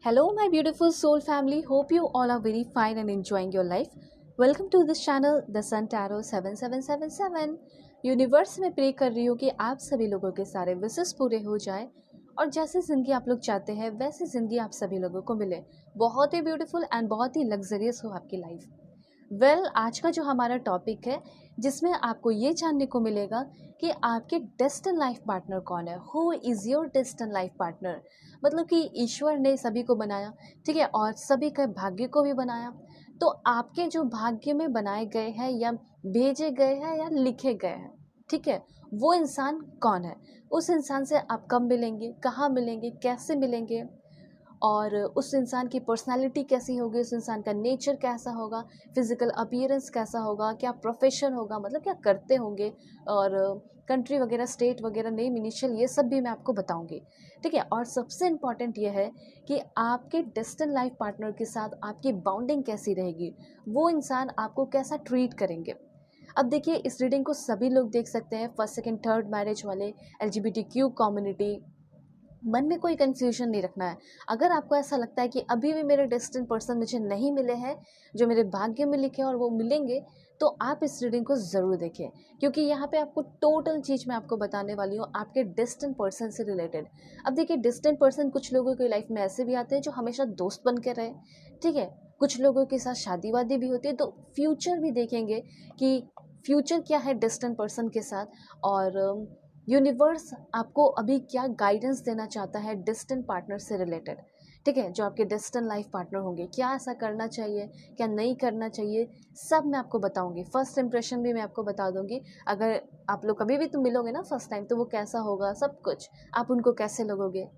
Hello, my beautiful soul family. Hope you all are very fine and enjoying your life. Welcome to this channel, The Sun Tarot 7777. Universe में pray कर रही हूँ कि आप सभी लोगों के सारे विशेष पूरे हो जाए और जैसे ज़िंदगी आप लोग चाहते हैं वैसे ज़िंदगी आप सभी लोगों को मिले। बहुत ही ब्यूटीफुल एंड बहुत ही लग्जरियस हो आपकी लाइफ। आज का जो हमारा टॉपिक है जिसमें आपको ये जानने को मिलेगा कि आपके डेस्टिन लाइफ पार्टनर कौन है। Who is your destine life partner. मतलब कि ईश्वर ने सभी को बनाया, ठीक है, और सभी के भाग्य को भी बनाया। तो आपके जो भाग्य में बनाए गए हैं या भेजे गए हैं या लिखे गए हैं, ठीक है, वो इंसान कौन है। उस इंसान से आप कब मिलेंगे, कहाँ मिलेंगे, कैसे मिलेंगे, और उस इंसान की पर्सनालिटी कैसी होगी, उस इंसान का नेचर कैसा होगा, फिजिकल अपीयरेंस कैसा होगा, क्या प्रोफेशन होगा, मतलब क्या करते होंगे, और कंट्री वगैरह, स्टेट वगैरह, नेम, इनिशियल, ये सब भी मैं आपको बताऊंगी, ठीक है। और सबसे इम्पॉर्टेंट ये है कि आपके डेस्टिन लाइफ पार्टनर के साथ आपकी बाउंडिंग कैसी रहेगी, वो इंसान आपको कैसा ट्रीट करेंगे। अब देखिए, इस रीडिंग को सभी लोग देख सकते हैं, फर्स्ट सेकंड थर्ड मैरिज वाले, LGBTQ कम्युनिटी। मन में कोई कंफ्यूजन नहीं रखना है। अगर आपको ऐसा लगता है कि अभी भी मेरे डेस्टिन पर्सन मुझे नहीं मिले हैं जो मेरे भाग्य में लिखे हैं और वो मिलेंगे, तो आप इस रीडिंग को ज़रूर देखें, क्योंकि यहाँ पे आपको टोटल चीज़ मैं आपको बताने वाली हूँ आपके डेस्टिन पर्सन से रिलेटेड। अब देखिए, डेस्टिन पर्सन कुछ लोगों की लाइफ में ऐसे भी आते हैं जो हमेशा दोस्त बन के रहे, ठीक है। कुछ लोगों के साथ शादी वादी भी होती है, तो फ्यूचर भी देखेंगे कि फ्यूचर क्या है डेस्टिन पर्सन के साथ, और यूनिवर्स आपको अभी क्या गाइडेंस देना चाहता है डेस्टिन पार्टनर से रिलेटेड, ठीक है। जो आपके डेस्टिन लाइफ पार्टनर होंगे, क्या ऐसा करना चाहिए, क्या नहीं करना चाहिए, सब मैं आपको बताऊंगी। फर्स्ट इंप्रेशन भी मैं आपको बता दूंगी। अगर आप लोग कभी भी तुम मिलोगे ना फर्स्ट टाइम, तो वो कैसा होगा, सब कुछ आप उनको कैसे लगोगे,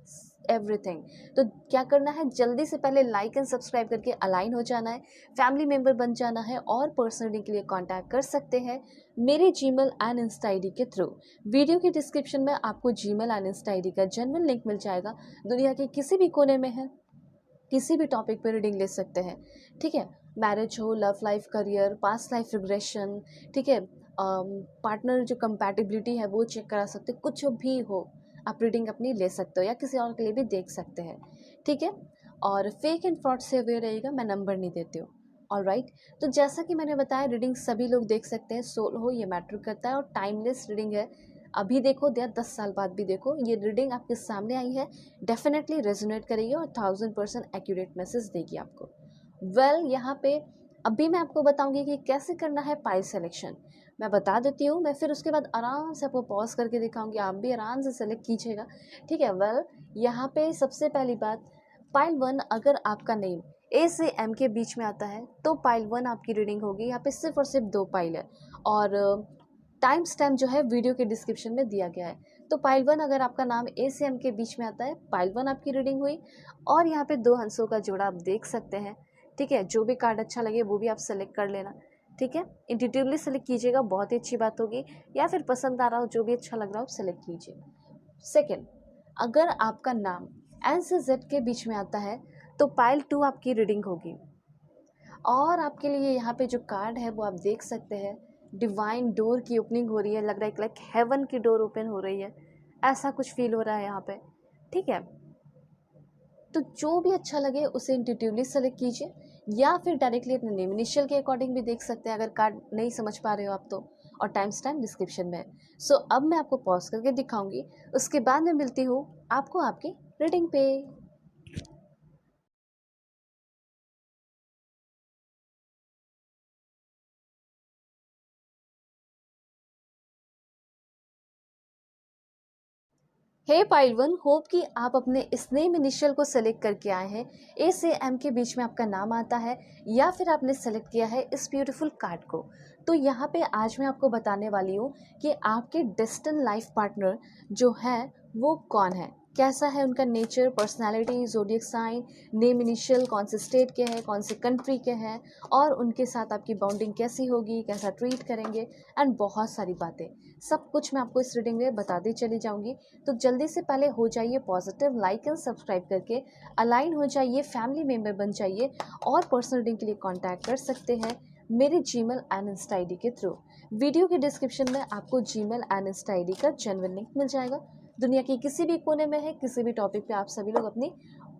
एवरीथिंग। तो क्या करना है, जल्दी से पहले लाइक एंड सब्सक्राइब करके अलाइन हो जाना है, फैमिली मेम्बर बन जाना है, और पर्सनली के लिए कांटेक्ट कर सकते हैं मेरे जीमेल एंड इंस्टा आईडी के थ्रू। वीडियो के डिस्क्रिप्शन में आपको जीमेल एंड इंस्टा आईडी का जेन्युइन लिंक मिल जाएगा। दुनिया के किसी भी कोने में है, किसी भी टॉपिक पर रीडिंग ले सकते हैं, ठीक है। मैरिज हो, love life, career, past life regression, ठीक है, पार्टनर जो कंपैटिबिलिटी है वो चेक करा सकते हैं, कुछ भी हो आप रीडिंग अपनी ले सकते हो या किसी और के लिए भी देख सकते हैं, ठीक है। और फेक एंड फ्रॉड से अवेयर रहिएगा, मैं नंबर नहीं देती हूँ। ऑलराइट, तो जैसा कि मैंने बताया, रीडिंग सभी लोग देख सकते हैं, सोल हो ये मैटर करता है, और टाइमलेस रीडिंग है। अभी देखो या 10 साल बाद भी देखो, ये रीडिंग आपके सामने आई है, डेफिनेटली रेजोनेट करेगी और 1000% एक्यूरेट मैसेज देगी आपको। यहाँ पे अभी मैं आपको बताऊंगी कि कैसे करना है पाइल सिलेक्शन। मैं बता देती हूँ, मैं फिर उसके बाद आराम से आपको पॉज करके दिखाऊंगी, आप भी आराम से सेलेक्ट कीजिएगा, ठीक है। यहाँ पे सबसे पहली बात, पाइल 1, अगर आपका नेम A से M के बीच में आता है तो पाइल 1 आपकी रीडिंग होगी। यहाँ पे सिर्फ और सिर्फ 2 पाइल है, और टाइम स्टैम्प जो है वीडियो के डिस्क्रिप्शन में दिया गया है। तो पाइल 1, अगर आपका नाम A से M के बीच में आता है, पाइल 1 आपकी रीडिंग हुई। और यहाँ पे 2 हंसों का जोड़ा आप देख सकते हैं, ठीक है। जो भी कार्ड अच्छा लगे वो भी आप सेलेक्ट कर लेना, ठीक है। इंट्यूटिवली सेलेक्ट कीजिएगा, बहुत ही अच्छी बात होगी, या फिर पसंद आ रहा हो जो भी अच्छा लग रहा हो सेलेक्ट कीजिए। सेकेंड, अगर आपका नाम N से Z के बीच में आता है तो पाइल 2 आपकी रीडिंग होगी। और आपके लिए यहाँ पे जो कार्ड है वो आप देख सकते हैं, डिवाइन डोर की ओपनिंग हो रही है, लग रहा है लाइक हेवन की डोर ओपन हो रही है, ऐसा कुछ फील हो रहा है यहाँ पे, ठीक है। तो जो भी अच्छा लगे उसे इंट्यूटिवली सेलेक्ट कीजिए, या फिर डायरेक्टली अपने नेम इनिशियल के अकॉर्डिंग भी देख सकते हैं अगर कार्ड नहीं समझ पा रहे हो आप तो, और टाइम स्टैम्प डिस्क्रिप्शन में है। सो अब मैं आपको पॉज करके दिखाऊंगी, उसके बाद मैं मिलती हूँ आपको आपकी रीडिंग पे। हे पाइल 1, होप कि आप अपने इस नेम इनिशियल को सेलेक्ट करके आए हैं। A से M के बीच में आपका नाम आता है, या फिर आपने सेलेक्ट किया है इस ब्यूटीफुल कार्ड को। तो यहाँ पे आज मैं आपको बताने वाली हूँ कि आपके डेस्टिन लाइफ पार्टनर जो है वो कौन है, कैसा है उनका nature, personality, zodiac sign, name initial, कौन से स्टेट के हैं, कौन से कंट्री के हैं, और उनके साथ आपकी बाउंडिंग कैसी होगी, कैसा ट्रीट करेंगे, एंड बहुत सारी बातें, सब कुछ मैं आपको इस रीडिंग में बताती चली जाऊंगी। तो जल्दी से पहले हो जाइए पॉजिटिव, लाइक एंड सब्सक्राइब करके अलाइन हो जाइए, फैमिली मेम्बर बन जाइए, और पर्सनल रीडिंग के लिए कांटेक्ट कर सकते हैं मेरे जीमेल एंड इंस्टा आईडी के थ्रू। वीडियो के डिस्क्रिप्शन में आपको जीमेल एंड इंस्टा आईडी का जेन्युइन लिंक मिल जाएगा। दुनिया के किसी भी कोने में है, किसी भी टॉपिक पे आप सभी लोग अपनी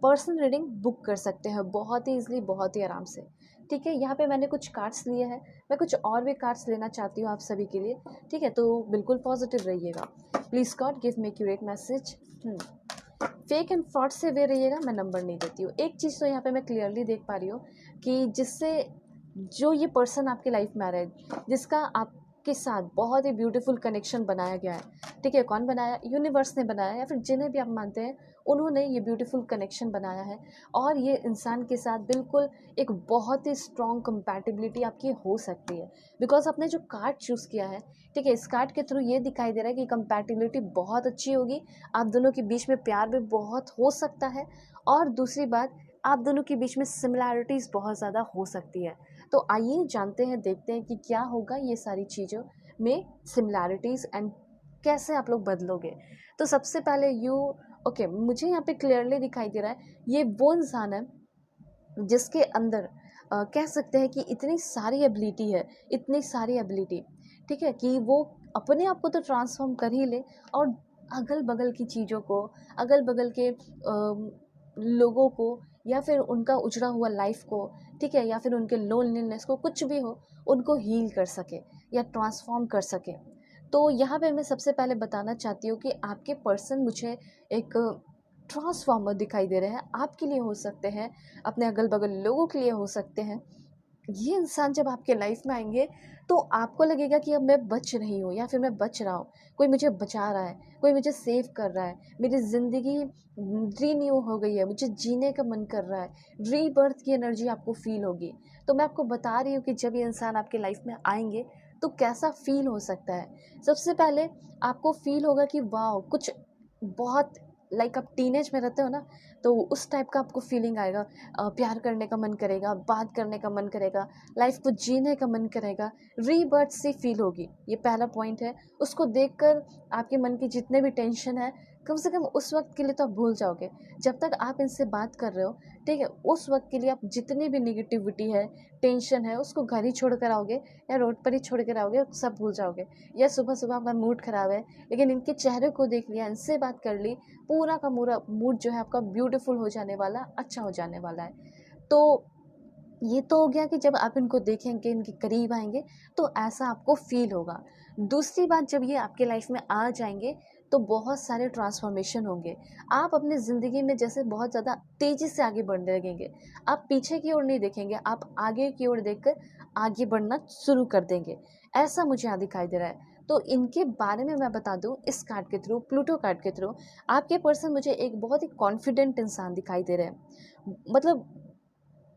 पर्सनल रीडिंग बुक कर सकते हैं बहुत ही ईजिली, बहुत ही आराम से। ठीक है, यहाँ पे मैंने कुछ कार्ड्स लिए हैं, मैं कुछ और भी कार्ड्स लेना चाहती हूँ आप सभी के लिए। ठीक है, तो बिल्कुल पॉजिटिव रहिएगा। Please God give me accurate message. Fake and fraud से वे रहिएगा, मैं नंबर नहीं देती हूँ। एक चीज़ तो यहाँ पे मैं क्लियरली देख पा रही हूँ कि जिससे जो ये पर्सन आपकी लाइफ में आ रहा है, जिसका आपके साथ बहुत ही ब्यूटीफुल कनेक्शन बनाया गया है। ठीक है, कौन बनाया? यूनिवर्स ने बनाया, या फिर जिन्हें भी आप मानते हैं उन्होंने ये ब्यूटीफुल कनेक्शन बनाया है। और ये इंसान के साथ बिल्कुल एक बहुत ही स्ट्रॉन्ग कंपैटिबिलिटी आपकी हो सकती है, बिकॉज आपने जो कार्ड चूज़ किया है, ठीक है, इस कार्ड के थ्रू ये दिखाई दे रहा है कि कंपैटिबिलिटी बहुत अच्छी होगी। आप दोनों के बीच में प्यार भी बहुत हो सकता है, और दूसरी बात, आप दोनों के बीच में सिमिलैरिटीज़ बहुत ज़्यादा हो सकती है। तो आइए जानते हैं, देखते हैं कि क्या होगा ये सारी चीज़ों में सिमिलैरिटीज़, एंड कैसे आप लोग बदलोगे। तो सबसे पहले ओके, मुझे यहाँ पे क्लियरली दिखाई दे रहा है ये वो इंसान है जिसके अंदर कह सकते हैं कि इतनी सारी एबिलिटी है, इतनी सारी एबिलिटी, ठीक है, कि वो अपने आप को तो ट्रांसफॉर्म कर ही ले, और अगल बगल की चीज़ों को, अगल बगल के लोगों को, या फिर उनका उजड़ा हुआ लाइफ को, ठीक है, या फिर उनके लोनलीनेस को, कुछ भी हो, उनको हील कर सके या ट्रांसफॉर्म कर सके। तो यहाँ पे मैं सबसे पहले बताना चाहती हूँ कि आपके पर्सन मुझे एक ट्रांसफॉर्मर दिखाई दे रहे हैं। आपके लिए हो सकते हैं, अपने अगल बगल लोगों के लिए हो सकते हैं। ये इंसान जब आपके लाइफ में आएंगे तो आपको लगेगा कि अब मैं बच रही हूँ, या फिर मैं बच रहा हूँ, कोई मुझे बचा रहा है, कोई मुझे सेव कर रहा है, मेरी ज़िंदगी रीन्यू हो गई है, मुझे जीने का मन कर रहा है, रीबर्थ की एनर्जी आपको फील होगी। तो मैं आपको बता रही हूँ कि जब ये इंसान आपके लाइफ में आएंगे तो कैसा फील हो सकता है। सबसे पहले आपको फील होगा कि वाह, कुछ बहुत लाइक आप टीनेज में रहते हो ना, तो उस टाइप का आपको फीलिंग आएगा। प्यार करने का मन करेगा, बात करने का मन करेगा, लाइफ को जीने का मन करेगा, रीबर्थ सी फील होगी। ये पहला पॉइंट है। उसको देखकर आपके मन की जितने भी टेंशन है, कम से कम उस वक्त के लिए तो आप भूल जाओगे। जब तक आप इनसे बात कर रहे हो, ठीक है, उस वक्त के लिए आप जितनी भी निगेटिविटी है, टेंशन है, उसको घर ही छोड़ कर आओगे, या रोड पर ही छोड़ कर आओगे, सब भूल जाओगे। या सुबह सुबह आपका मूड खराब है, लेकिन इनके चेहरे को देख लिया, इनसे बात कर ली, पूरा का पूरा मूड जो है आपका ब्यूटीफुल हो जाने वाला, अच्छा हो जाने वाला है। तो ये तो हो गया कि जब आप इनको देखेंगे, इनके करीब आएंगे, तो ऐसा आपको फील होगा। दूसरी बात, जब ये आपके लाइफ में आ जाएंगे तो बहुत सारे ट्रांसफॉर्मेशन होंगे। आप अपनी ज़िंदगी में जैसे बहुत ज़्यादा तेज़ी से आगे बढ़ने लगेंगे। आप पीछे की ओर नहीं देखेंगे, आप आगे की ओर देखकर आगे बढ़ना शुरू कर देंगे। ऐसा मुझे यहाँ दिखाई दे रहा है। तो इनके बारे में मैं बता दूं, इस कार्ड के थ्रू, प्लूटो कार्ड के थ्रू, आपके पर्सन मुझे एक बहुत ही कॉन्फिडेंट इंसान दिखाई दे रहे हैं। मतलब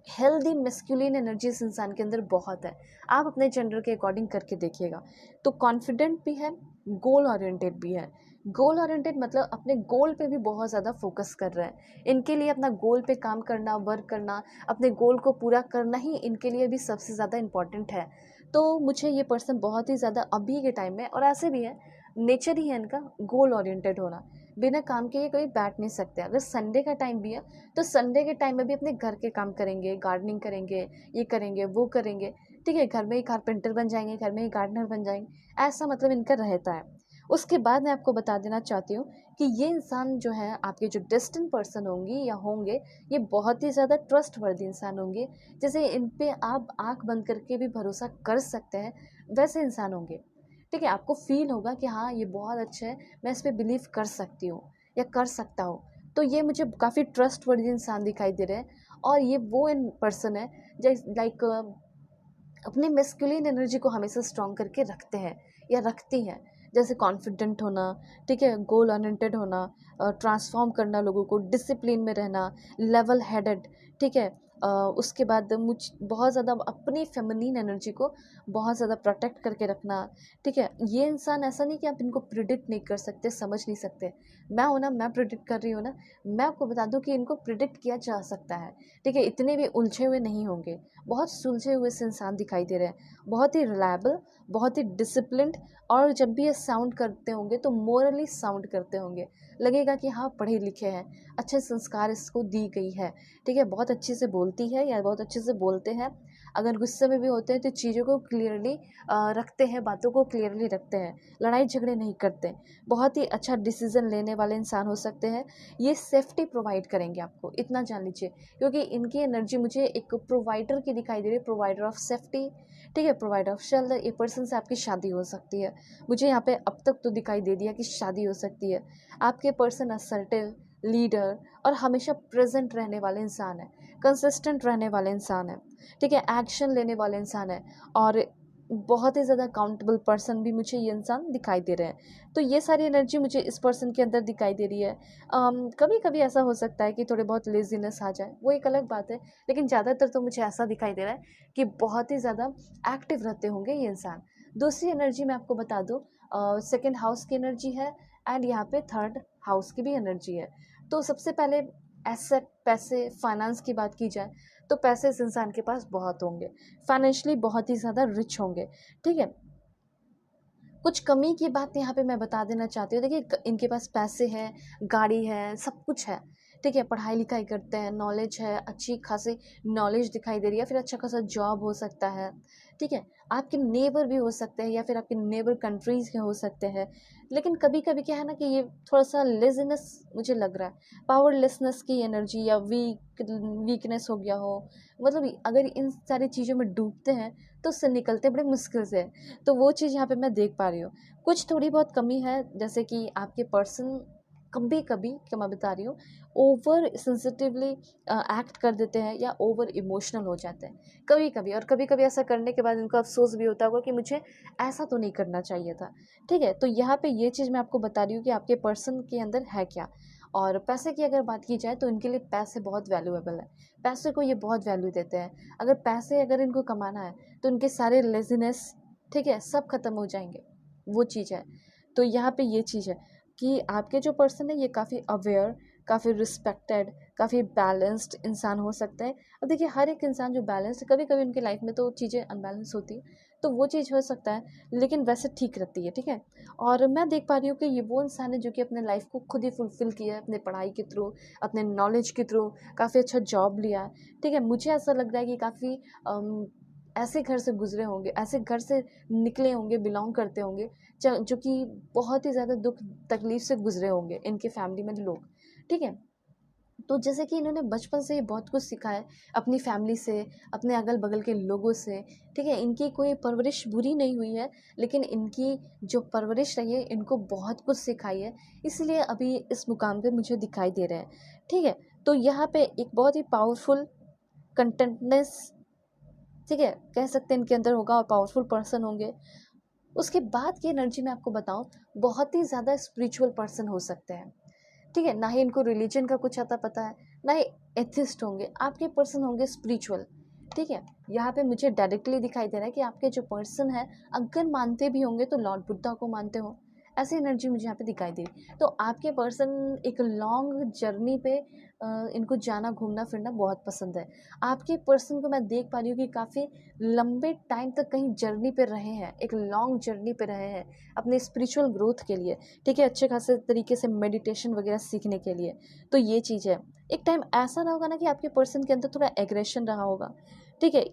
हेल्दी मेस्कुलिन एनर्जी इस इंसान के अंदर बहुत है। आप अपने जेंडर के अकॉर्डिंग करके देखिएगा। तो कॉन्फिडेंट भी है, गोल ओरिएंटेड भी है। गोल ओरिएंटेड मतलब अपने गोल पे भी बहुत ज़्यादा फोकस कर रहे हैं। इनके लिए अपना गोल पे काम करना, वर्क करना, अपने गोल को पूरा करना ही इनके लिए भी सबसे ज़्यादा इम्पॉर्टेंट है। तो मुझे ये पर्सन बहुत ही ज़्यादा अभी के टाइम में, और ऐसे भी है, नेचर ही है इनका गोल ओरिएंटेड होना। बिना काम के ये कोई बैठ नहीं सकते। अगर संडे का टाइम भी है तो संडे के टाइम में भी अपने घर के काम करेंगे, गार्डनिंग करेंगे, ये करेंगे, वो करेंगे, ठीक है, घर में ही कारपेंटर बन जाएंगे, घर में ही गार्डनर बन जाएंगे। ऐसा मतलब इनका रहता है। उसके बाद मैं आपको बता देना चाहती हूँ कि ये इंसान जो है, आपके जो डेस्टिन्ड पर्सन होंगी या होंगे, ये बहुत ही ज़्यादा ट्रस्टवर्दी इंसान होंगे। जैसे इन पे आप आंख बंद करके भी भरोसा कर सकते हैं, वैसे इंसान होंगे। ठीक है, आपको फील होगा कि हाँ, ये बहुत अच्छा है, मैं इस पर बिलीव कर सकती हूँ या कर सकता हूँ। तो ये मुझे काफ़ी ट्रस्टवर्दी इंसान दिखाई दे रहे हैं। और ये वो इन पर्सन है जो लाइक अपने मेस्कुलिन एनर्जी को हमेशा स्ट्रॉन्ग करके रखते हैं या रखती हैं। जैसे कॉन्फिडेंट होना, ठीक है, गोल ओरिएंटेड होना, ट्रांसफॉर्म करना लोगों को, डिसिप्लिन में रहना, लेवल हेडेड, ठीक है। उसके बाद मुझ बहुत ज़्यादा अपनी फेमिनिन एनर्जी को बहुत ज़्यादा प्रोटेक्ट करके रखना, ठीक है। ये इंसान ऐसा नहीं कि आप इनको प्रिडिक्ट नहीं कर सकते, समझ नहीं सकते। मैं हूँ ना, मैं प्रिडिक्ट कर रही हूँ ना, मैं आपको बता दूँ कि इनको प्रिडिक्ट किया जा सकता है। ठीक है, इतने भी उलझे हुए नहीं होंगे। बहुत सुलझे हुए से इंसान दिखाई दे रहे हैं, बहुत ही रिलायबल, बहुत ही डिसिप्लिन्ड, और जब भी ये साउंड करते होंगे तो मोरली साउंड करते होंगे। लगेगा कि हाँ, पढ़े लिखे हैं, अच्छे संस्कार इसको दी गई है, ठीक है, बहुत अच्छे से बोलती है या बहुत अच्छे से बोलते हैं। अगर गुस्से में भी होते हैं तो चीज़ों को क्लियरली रखते हैं, बातों को क्लियरली रखते हैं, लड़ाई झगड़े नहीं करते, बहुत ही अच्छा डिसीजन लेने वाले इंसान हो सकते हैं। ये सेफ्टी प्रोवाइड करेंगे आपको, इतना जान लीजिए, क्योंकि इनकी एनर्जी मुझे एक प्रोवाइडर की दिखाई दे रही है, प्रोवाइडर ऑफ सेफ्टी, ठीक है, प्रोवाइडर ऑफ शेल्टर। ये पर्सन से आपकी शादी हो सकती है, मुझे यहाँ पे अब तक तो दिखाई दे दिया कि शादी हो सकती है। आपके पर्सन असर्टिव, लीडर और हमेशा प्रेजेंट रहने वाले इंसान है, कंसिस्टेंट रहने वाले इंसान है, ठीक है, एक्शन लेने वाले इंसान है, और बहुत ही ज़्यादा अकाउंटेबल पर्सन भी मुझे ये इंसान दिखाई दे रहे हैं। तो ये सारी एनर्जी मुझे इस पर्सन के अंदर दिखाई दे रही है। कभी कभी ऐसा हो सकता है कि थोड़े बहुत लेजीनेस आ जाए, वो एक अलग बात है, लेकिन ज़्यादातर तो मुझे ऐसा दिखाई दे रहा है कि बहुत ही ज़्यादा एक्टिव रहते होंगे ये इंसान। दूसरी एनर्जी मैं आपको बता दूँ, सेकेंड हाउस की एनर्जी है, एंड यहाँ पे थर्ड हाउस की भी एनर्जी है। तो सबसे पहले एसेट, पैसे, फाइनेंस की बात की जाए तो पैसे इस इंसान के पास बहुत होंगे, फाइनेंशियली बहुत ही ज़्यादा रिच होंगे, ठीक है। कुछ कमी की बात यहाँ पे मैं बता देना चाहती हूँ, देखिए इनके पास पैसे हैं, गाड़ी है, सब कुछ है, ठीक है, पढ़ाई लिखाई करते हैं, नॉलेज है, अच्छी खासी नॉलेज दिखाई दे रही है, फिर अच्छा खासा जॉब हो सकता है, ठीक है, आपके नेबर भी हो सकते हैं या फिर आपके नेबर कंट्रीज के हो सकते हैं। लेकिन कभी कभी क्या है ना कि ये थोड़ा सा लेजीनेस मुझे लग रहा है, पावरलेसनेस की एनर्जी, या वीकनेस हो गया हो, मतलब अगर इन सारी चीज़ों में डूबते हैं तो उससे निकलते बड़े मुश्किल से हैं। तो वो चीज़ यहाँ पे मैं देख पा रही हूँ। कुछ थोड़ी बहुत कमी है, जैसे कि आपके पर्सन कभी कभी, क्या मैं बता रही हूँ, ओवर सेंसिटिवली एक्ट कर देते हैं या ओवर इमोशनल हो जाते हैं कभी कभी, और कभी कभी ऐसा करने के बाद इनको अफसोस भी होता होगा कि मुझे ऐसा तो नहीं करना चाहिए था, ठीक है। तो यहाँ पे ये चीज़ मैं आपको बता रही हूँ कि आपके पर्सन के अंदर है क्या। और पैसे की अगर बात की जाए तो इनके लिए पैसे बहुत वैल्यूएबल है, पैसे को ये बहुत वैल्यू देते हैं। अगर पैसे अगर इनको कमाना है तो इनके सारे लेजीनेस, ठीक है, सब खत्म हो जाएंगे, वो चीज़ है। तो यहाँ पे ये चीज़ है कि आपके जो पर्सन है ये काफ़ी अवेयर, काफ़ी रिस्पेक्टेड, काफ़ी बैलेंस्ड इंसान हो सकते हैं। अब देखिए हर एक इंसान जो बैलेंस्ड, कभी कभी उनकी लाइफ में तो चीज़ें अनबैलेंस होती है, तो वो चीज़ हो सकता है, लेकिन वैसे ठीक रहती है, ठीक है। और मैं देख पा रही हूँ कि ये वो इंसान है जो कि अपने लाइफ को खुद ही फुलफिल किया है, अपने पढ़ाई के थ्रू, अपने नॉलेज के थ्रू, काफ़ी अच्छा जॉब लिया है, ठीक है। मुझे ऐसा लग रहा है कि काफ़ी ऐसे घर से गुजरे होंगे, ऐसे घर से निकले होंगे, बिलोंग करते होंगे, जो कि बहुत ही ज़्यादा दुख तकलीफ से गुजरे होंगे इनके फैमिली में लोग, ठीक है। तो जैसे कि इन्होंने बचपन से ही बहुत कुछ सीखा है अपनी फैमिली से, अपने अगल बगल के लोगों से, ठीक है। इनकी कोई परवरिश बुरी नहीं हुई है, लेकिन इनकी जो परवरिश रही है इनको बहुत कुछ सिखाई है, इसलिए अभी इस मुकाम पे मुझे दिखाई दे रहे हैं, ठीक है। तो यहाँ पे एक बहुत ही पावरफुल कंटेंटनेस, ठीक है, कह सकते हैं इनके अंदर होगा, और पावरफुल पर्सन होंगे। उसके बाद की एनर्जी में आपको बताऊं, बहुत ही ज़्यादा स्पिरिचुअल पर्सन हो सकते हैं, ठीक है। ना ही इनको रिलीजन का कुछ आता पता है, ना ही एथिस्ट होंगे, आपके पर्सन होंगे स्पिरिचुअल, ठीक है। यहाँ पे मुझे डायरेक्टली दिखाई दे रहा है कि आपके जो पर्सन है अगर मानते भी होंगे तो लॉर्ड बुद्धा को मानते हो, ऐसी एनर्जी मुझे यहाँ पे दिखाई दी। तो आपके पर्सन एक लॉन्ग जर्नी पे इनको जाना, घूमना फिरना बहुत पसंद है। आपके पर्सन को मैं देख पा रही हूँ कि काफ़ी लंबे टाइम तक कहीं जर्नी पे रहे हैं, एक लॉन्ग जर्नी पे रहे हैं अपने स्पिरिचुअल ग्रोथ के लिए, ठीक है, अच्छे खासे तरीके से मेडिटेशन वगैरह सीखने के लिए। तो ये चीज़ है, एक टाइम ऐसा ना होगा ना कि आपके पर्सन के अंदर थोड़ा एग्रेशन रहा होगा, ठीक है,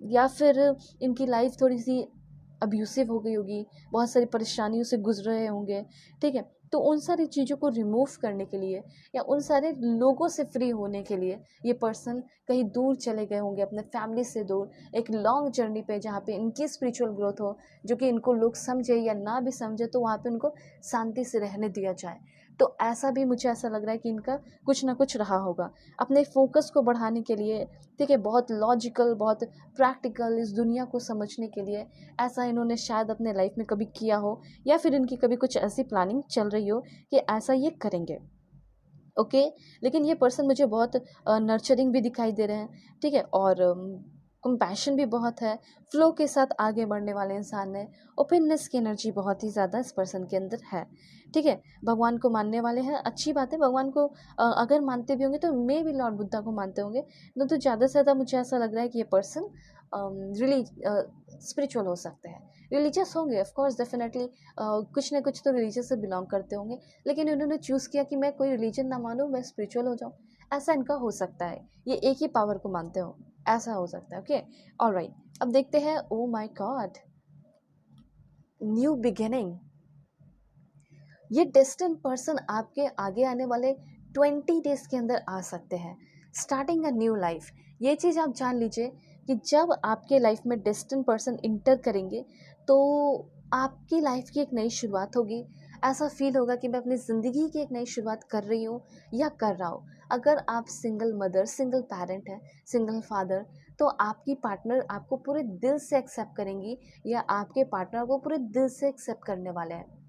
या फिर इनकी लाइफ थोड़ी सी अब्यूसिव हो गई होगी, बहुत सारी परेशानियों से गुजर रहे होंगे, ठीक है। तो उन सारी चीज़ों को रिमूव करने के लिए या उन सारे लोगों से फ्री होने के लिए ये पर्सन कहीं दूर चले गए होंगे, अपने फैमिली से दूर, एक लॉन्ग जर्नी पे, जहाँ पे इनकी स्पिरिचुअल ग्रोथ हो, जो कि इनको लोग समझे या ना भी समझे तो वहाँ पे उनको शांति से रहने दिया जाए। तो ऐसा भी मुझे ऐसा लग रहा है कि इनका कुछ ना कुछ रहा होगा अपने फोकस को बढ़ाने के लिए, ठीक है, बहुत लॉजिकल, बहुत प्रैक्टिकल, इस दुनिया को समझने के लिए ऐसा इन्होंने शायद अपने लाइफ में कभी किया हो, या फिर इनकी कभी कुछ ऐसी प्लानिंग चल रही हो कि ऐसा ये करेंगे, ओके। लेकिन ये पर्सन मुझे बहुत नर्चरिंग भी दिखाई दे रहे हैं, ठीक है, और कंपैशन भी बहुत है, फ्लो के साथ आगे बढ़ने वाले इंसान है, ओपननेस की एनर्जी बहुत ही ज़्यादा इस पर्सन के अंदर है, ठीक है। भगवान को मानने वाले हैं, अच्छी बात है, भगवान को अगर मानते भी होंगे तो मे भी लॉर्ड बुद्धा को मानते होंगे, तो ज़्यादा से ज़्यादा मुझे ऐसा लग रहा है कि ये पर्सन रिली स्पिरिचुअल हो सकते हैं, रिलीजियस होंगे, ऑफ कोर्स डेफिनेटली कुछ ना कुछ तो रिलीजियस से बिलोंग करते होंगे, लेकिन इन्होंने चूज़ किया कि मैं कोई रिलीजन ना मानूं, मैं स्पिरिचुअल हो जाऊं, ऐसा इनका हो सकता है, ये एक ही पावर को मानते हो, ऐसा हो सकता है। ओके, ऑलराइट, अब देखते हैं। ओ माय गॉड, न्यू बिगिनिंग। ये डेस्टिन्ड पर्सन आपके आगे आने वाले 20 डेज के अंदर आ सकते हैं, स्टार्टिंग अ न्यू लाइफ। ये चीज़ आप जान लीजिए कि जब आपके लाइफ में डेस्टिन्ड पर्सन इंटर करेंगे तो आपकी लाइफ की एक नई शुरुआत होगी। ऐसा फील होगा कि मैं अपनी ज़िंदगी की एक नई शुरुआत कर रही हूँ या कर रहा हूँ। अगर आप सिंगल मदर, सिंगल पेरेंट हैं, सिंगल फादर, तो आपकी पार्टनर आपको पूरे दिल से एक्सेप्ट करेंगी या आपके पार्टनर को पूरे दिल से एक्सेप्ट करने वाले हैं।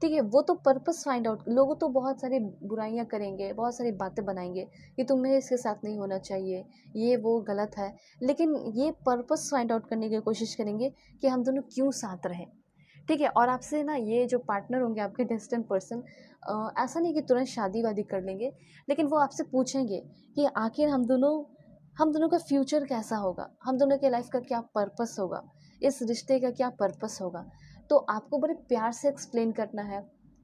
ठीक है, वो तो पर्पस फाइंड आउट, लोग तो बहुत सारी बुराइयां करेंगे, बहुत सारी बातें बनाएंगे कि तुम्हें इसके साथ नहीं होना चाहिए, ये वो गलत है, लेकिन ये पर्पस फाइंड आउट करने की कोशिश करेंगे कि हम दोनों क्यों साथ रहें। ठीक है, और आपसे ना ये जो पार्टनर होंगे आपके डेस्टिन्ड पर्सन, ऐसा नहीं कि तुरंत शादी वादी कर लेंगे, लेकिन वो आपसे पूछेंगे कि आखिर हम दोनों का फ्यूचर कैसा होगा, हम दोनों के लाइफ का क्या पर्पस होगा, इस रिश्ते का क्या पर्पस होगा। तो आपको बड़े प्यार से एक्सप्लेन करना है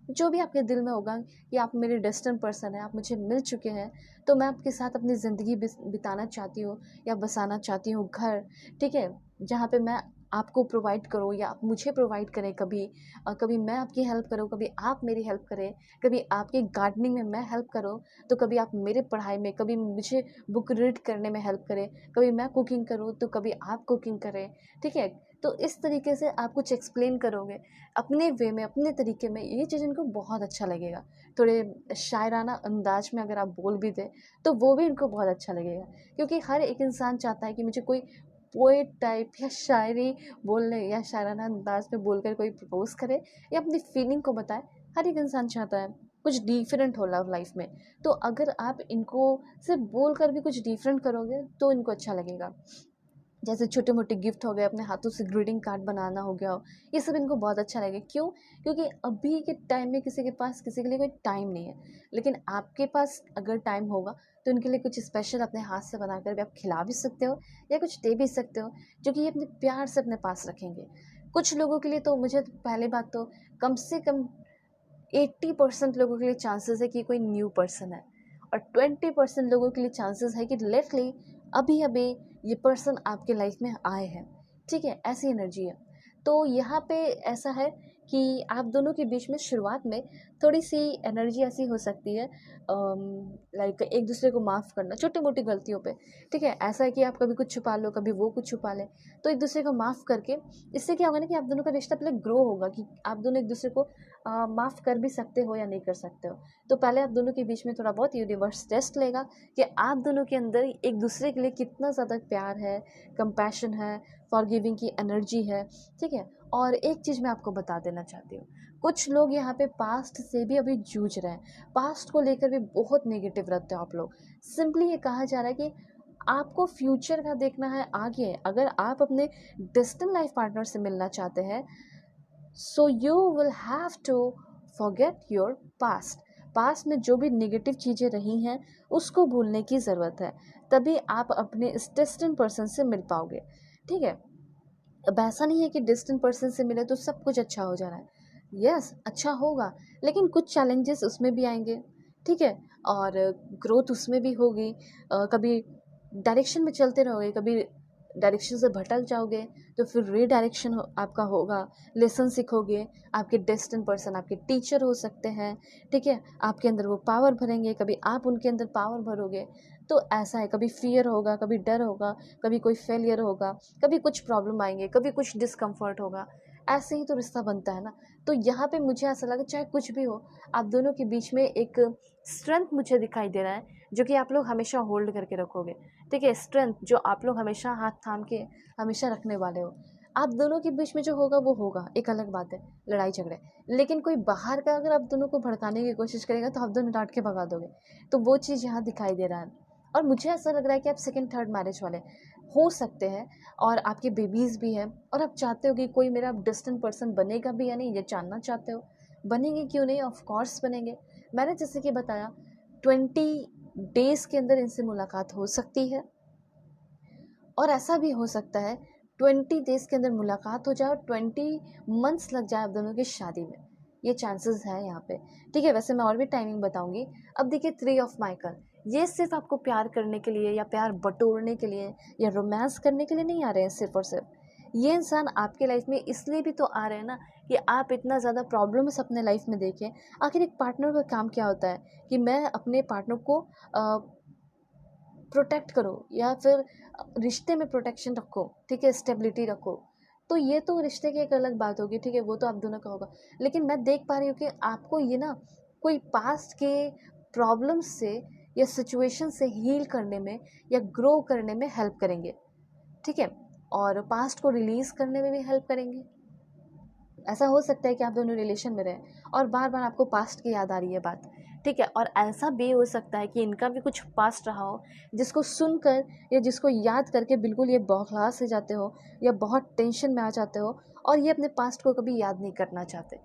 जो भी आपके दिल में होगा कि आप मेरे डेस्टिन्ड पर्सन हैं, आप मुझे मिल चुके हैं, तो मैं आपके साथ अपनी ज़िंदगी बिताना चाहती हूँ या बसाना चाहती हूँ घर। ठीक है, जहाँ पे मैं आपको प्रोवाइड करूँ या आप मुझे प्रोवाइड करें, कभी मैं आपकी हेल्प करूँ, कभी आप मेरी हेल्प करें, कभी आपकी गार्डनिंग में मैं हेल्प करूँ, तो कभी आप मेरे पढ़ाई में, कभी मुझे बुक रीड करने में हेल्प करें, कभी मैं कुकिंग करूँ तो कभी आप कुकिंग करें। ठीक है, तो इस तरीके से आप कुछ एक्सप्लेन करोगे अपने वे में, अपने तरीके में, ये चीज़ इनको बहुत अच्छा लगेगा। थोड़े शायराना अंदाज में अगर आप बोल भी दें तो वो भी इनको बहुत अच्छा लगेगा, क्योंकि हर एक इंसान चाहता है कि मुझे कोई पोएट टाइप या शायरी बोलने या शायराना अंदाज में बोलकर कोई प्रपोज करे या अपनी फीलिंग को बताए। हर एक इंसान चाहता है कुछ डिफरेंट हो लव लाइफ में। तो अगर आप इनको सिर्फ बोल कर भी कुछ डिफरेंट करोगे तो इनको अच्छा लगेगा। जैसे छोटे मोटे गिफ्ट हो गए, अपने हाथों से ग्रीटिंग कार्ड बनाना हो गया हो, ये सब इनको बहुत अच्छा लगे। क्यों? क्योंकि अभी के टाइम में किसी के पास किसी के लिए कोई टाइम नहीं है, लेकिन आपके पास अगर टाइम होगा तो इनके लिए कुछ स्पेशल अपने हाथ से बनाकर भी आप खिला भी सकते हो या कुछ दे भी सकते हो, जो कि ये अपने प्यार से अपने पास रखेंगे। कुछ लोगों के लिए तो, मुझे तो पहली बात तो कम से कम 80% लोगों के लिए चांसेस है कि कोई न्यू पर्सन है, और 20% लोगों के लिए चांसेस है कि लेटली अभी अभी ये पर्सन आपके लाइफ में आए हैं। ठीक है, ऐसी एनर्जी है। तो यहाँ पे ऐसा है कि आप दोनों के बीच में शुरुआत में थोड़ी सी एनर्जी ऐसी हो सकती है, लाइक एक दूसरे को माफ़ करना छोटी मोटी गलतियों पे। ठीक है, ऐसा है कि आप कभी कुछ छुपा लो, कभी वो कुछ छुपा लें, तो एक दूसरे को माफ़ करके इससे क्या होगा ना कि आप दोनों का रिश्ता पहले ग्रो होगा, कि आप दोनों एक दूसरे को माफ़ कर भी सकते हो या नहीं कर सकते हो। तो पहले आप दोनों के बीच में थोड़ा बहुत यूनिवर्स टेस्ट लेगा कि आप दोनों के अंदर एक दूसरे के लिए कितना ज़्यादा प्यार है, कंपैशन है, फॉरगिविंग की एनर्जी है। ठीक है, और एक चीज़ मैं आपको बता देना चाहती हूँ, कुछ लोग यहाँ पे पास्ट से भी अभी जूझ रहे हैं, पास्ट को लेकर भी बहुत नेगेटिव रहते हो आप लोग। सिंपली ये कहा जा रहा है कि आपको फ्यूचर का देखना है आगे। अगर आप अपने डेस्टिन्ड लाइफ पार्टनर से मिलना चाहते हैं, so you will have to forget your past. Past में जो भी नेगेटिव चीज़ें रही हैं उसको भूलने की ज़रूरत है, तभी आप अपने इस डिस्टेंट पर्सन से मिल पाओगे। ठीक है, अब ऐसा नहीं है कि डिस्टेंट पर्सन से मिले तो सब कुछ अच्छा हो जा रहा है। यस, अच्छा होगा, लेकिन कुछ चैलेंजेस उसमें भी आएंगे। ठीक है, और ग्रोथ उसमें भी होगी। कभी डायरेक्शन में चलते रहोगे, कभी डायरेक्शन से भटक जाओगे, तो फिर रीडायरेक्शन आपका होगा, लेसन सीखोगे। आपके डेस्टिन्ड पर्सन आपके टीचर हो सकते हैं। ठीक है, आपके अंदर वो पावर भरेंगे, कभी आप उनके अंदर पावर भरोगे। तो ऐसा है, कभी फियर होगा, कभी डर होगा, कभी कोई फेलियर होगा, कभी कुछ प्रॉब्लम आएंगे, कभी कुछ डिस्कम्फर्ट होगा। ऐसे ही तो रिश्ता बनता है ना। तो यहाँ पे मुझे ऐसा लगा चाहे कुछ भी हो, आप दोनों के बीच में एक स्ट्रेंथ मुझे दिखाई दे रहा है, जो कि आप लोग हमेशा होल्ड करके रखोगे। ठीक है, स्ट्रेंथ जो आप लोग हमेशा हाथ थाम के हमेशा रखने वाले हो। आप दोनों के बीच में जो होगा वो होगा, एक अलग बात है, लड़ाई झगड़े। लेकिन कोई बाहर का अगर आप दोनों को भड़काने की कोशिश करेगा तो आप दोनों डांट के भगा दोगे। तो वो चीज़ यहाँ दिखाई दे रहा है। और मुझे ऐसा लग रहा है कि आप सेकंड थर्ड मैरिज वाले हो सकते हैं, और आपके बेबीज़ भी हैं, और आप चाहते हो कि कोई मेरा डिस्टेंट पर्सन बनेगा भी या नहीं, ये जानना चाहते हो। बनेंगे क्यों नहीं, ऑफ कोर्स बनेंगे। मैंने जैसे कि बताया 20 डेज़ के अंदर इनसे मुलाकात हो सकती है, और ऐसा भी हो सकता है 20 डेज़ के अंदर मुलाकात हो जाए और 20 मंथ्स लग जाए आप दोनों की शादी में। ये चांसेस है यहाँ पे। ठीक है, वैसे मैं और भी टाइमिंग बताऊंगी। अब देखिए 3 ऑफ माइकल, ये सिर्फ आपको प्यार करने के लिए या प्यार बटोरने के लिए या रोमांस करने के लिए नहीं आ रहे हैं सिर्फ और सिर्फ। ये इंसान आपके लाइफ में इसलिए भी तो आ रहे हैं ना कि आप इतना ज़्यादा प्रॉब्लम्स अपने लाइफ में देखें। आखिर एक पार्टनर का काम क्या होता है कि मैं अपने पार्टनर को प्रोटेक्ट करो या फिर रिश्ते में प्रोटेक्शन रखो, ठीक है, स्टेबिलिटी रखो। तो ये तो रिश्ते की एक अलग बात होगी, ठीक है, वो तो आप दोनों का होगा। लेकिन मैं देख पा रही हूँ कि आपको ये ना कोई पास्ट के प्रॉब्लम्स से या सिचुएशन से हील करने में या ग्रो करने में हेल्प करेंगे, ठीक है, और पास्ट को रिलीज़ करने में भी हेल्प करेंगे। ऐसा हो सकता है कि आप दोनों रिलेशन में रहें और बार बार आपको पास्ट की याद आ रही है बात, ठीक है, और ऐसा भी हो सकता है कि इनका भी कुछ पास्ट रहा हो जिसको सुनकर या जिसको याद करके बिल्कुल ये बौखला से जाते हो या बहुत टेंशन में आ जाते हो और ये अपने पास्ट को कभी याद नहीं करना चाहते।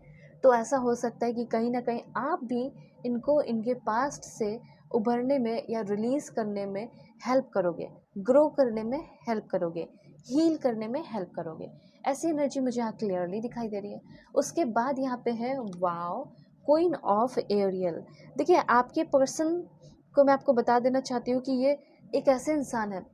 तो ऐसा हो सकता है कि कहीं ना कहीं आप भी इनको इनके पास्ट से उभरने में या रिलीज़ करने में हेल्प करोगे, ग्रो करने में हेल्प करोगे, हील करने में हेल्प करोगे। ऐसी एनर्जी मुझे यहाँ क्लियरली दिखाई दे रही है। उसके बाद यहाँ पे है वाओ, क्वीन ऑफ एरियल। देखिए, आपके पर्सन को मैं आपको बता देना चाहती हूँ कि ये एक ऐसे इंसान है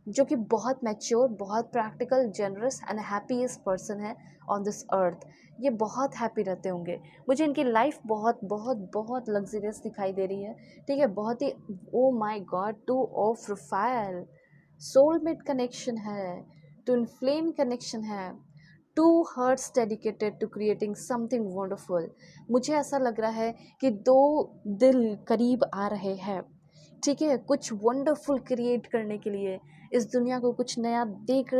जो कि बहुत मैच्योर, बहुत practical, generous and happiest person है ऑन दिस अर्थ। ये बहुत हैप्पी रहते होंगे। मुझे इनकी लाइफ बहुत बहुत बहुत लग्जरियस दिखाई दे रही है, ठीक है, बहुत ही, oh my God, two of profile, soulmate connection है, ट्विन फ्लेम कनेक्शन है, two hearts dedicated to creating something wonderful. मुझे ऐसा लग रहा है कि दो दिल करीब आ रहे हैं, ठीक है, कुछ वंडरफुल क्रिएट करने के लिए, इस दुनिया को कुछ नया देख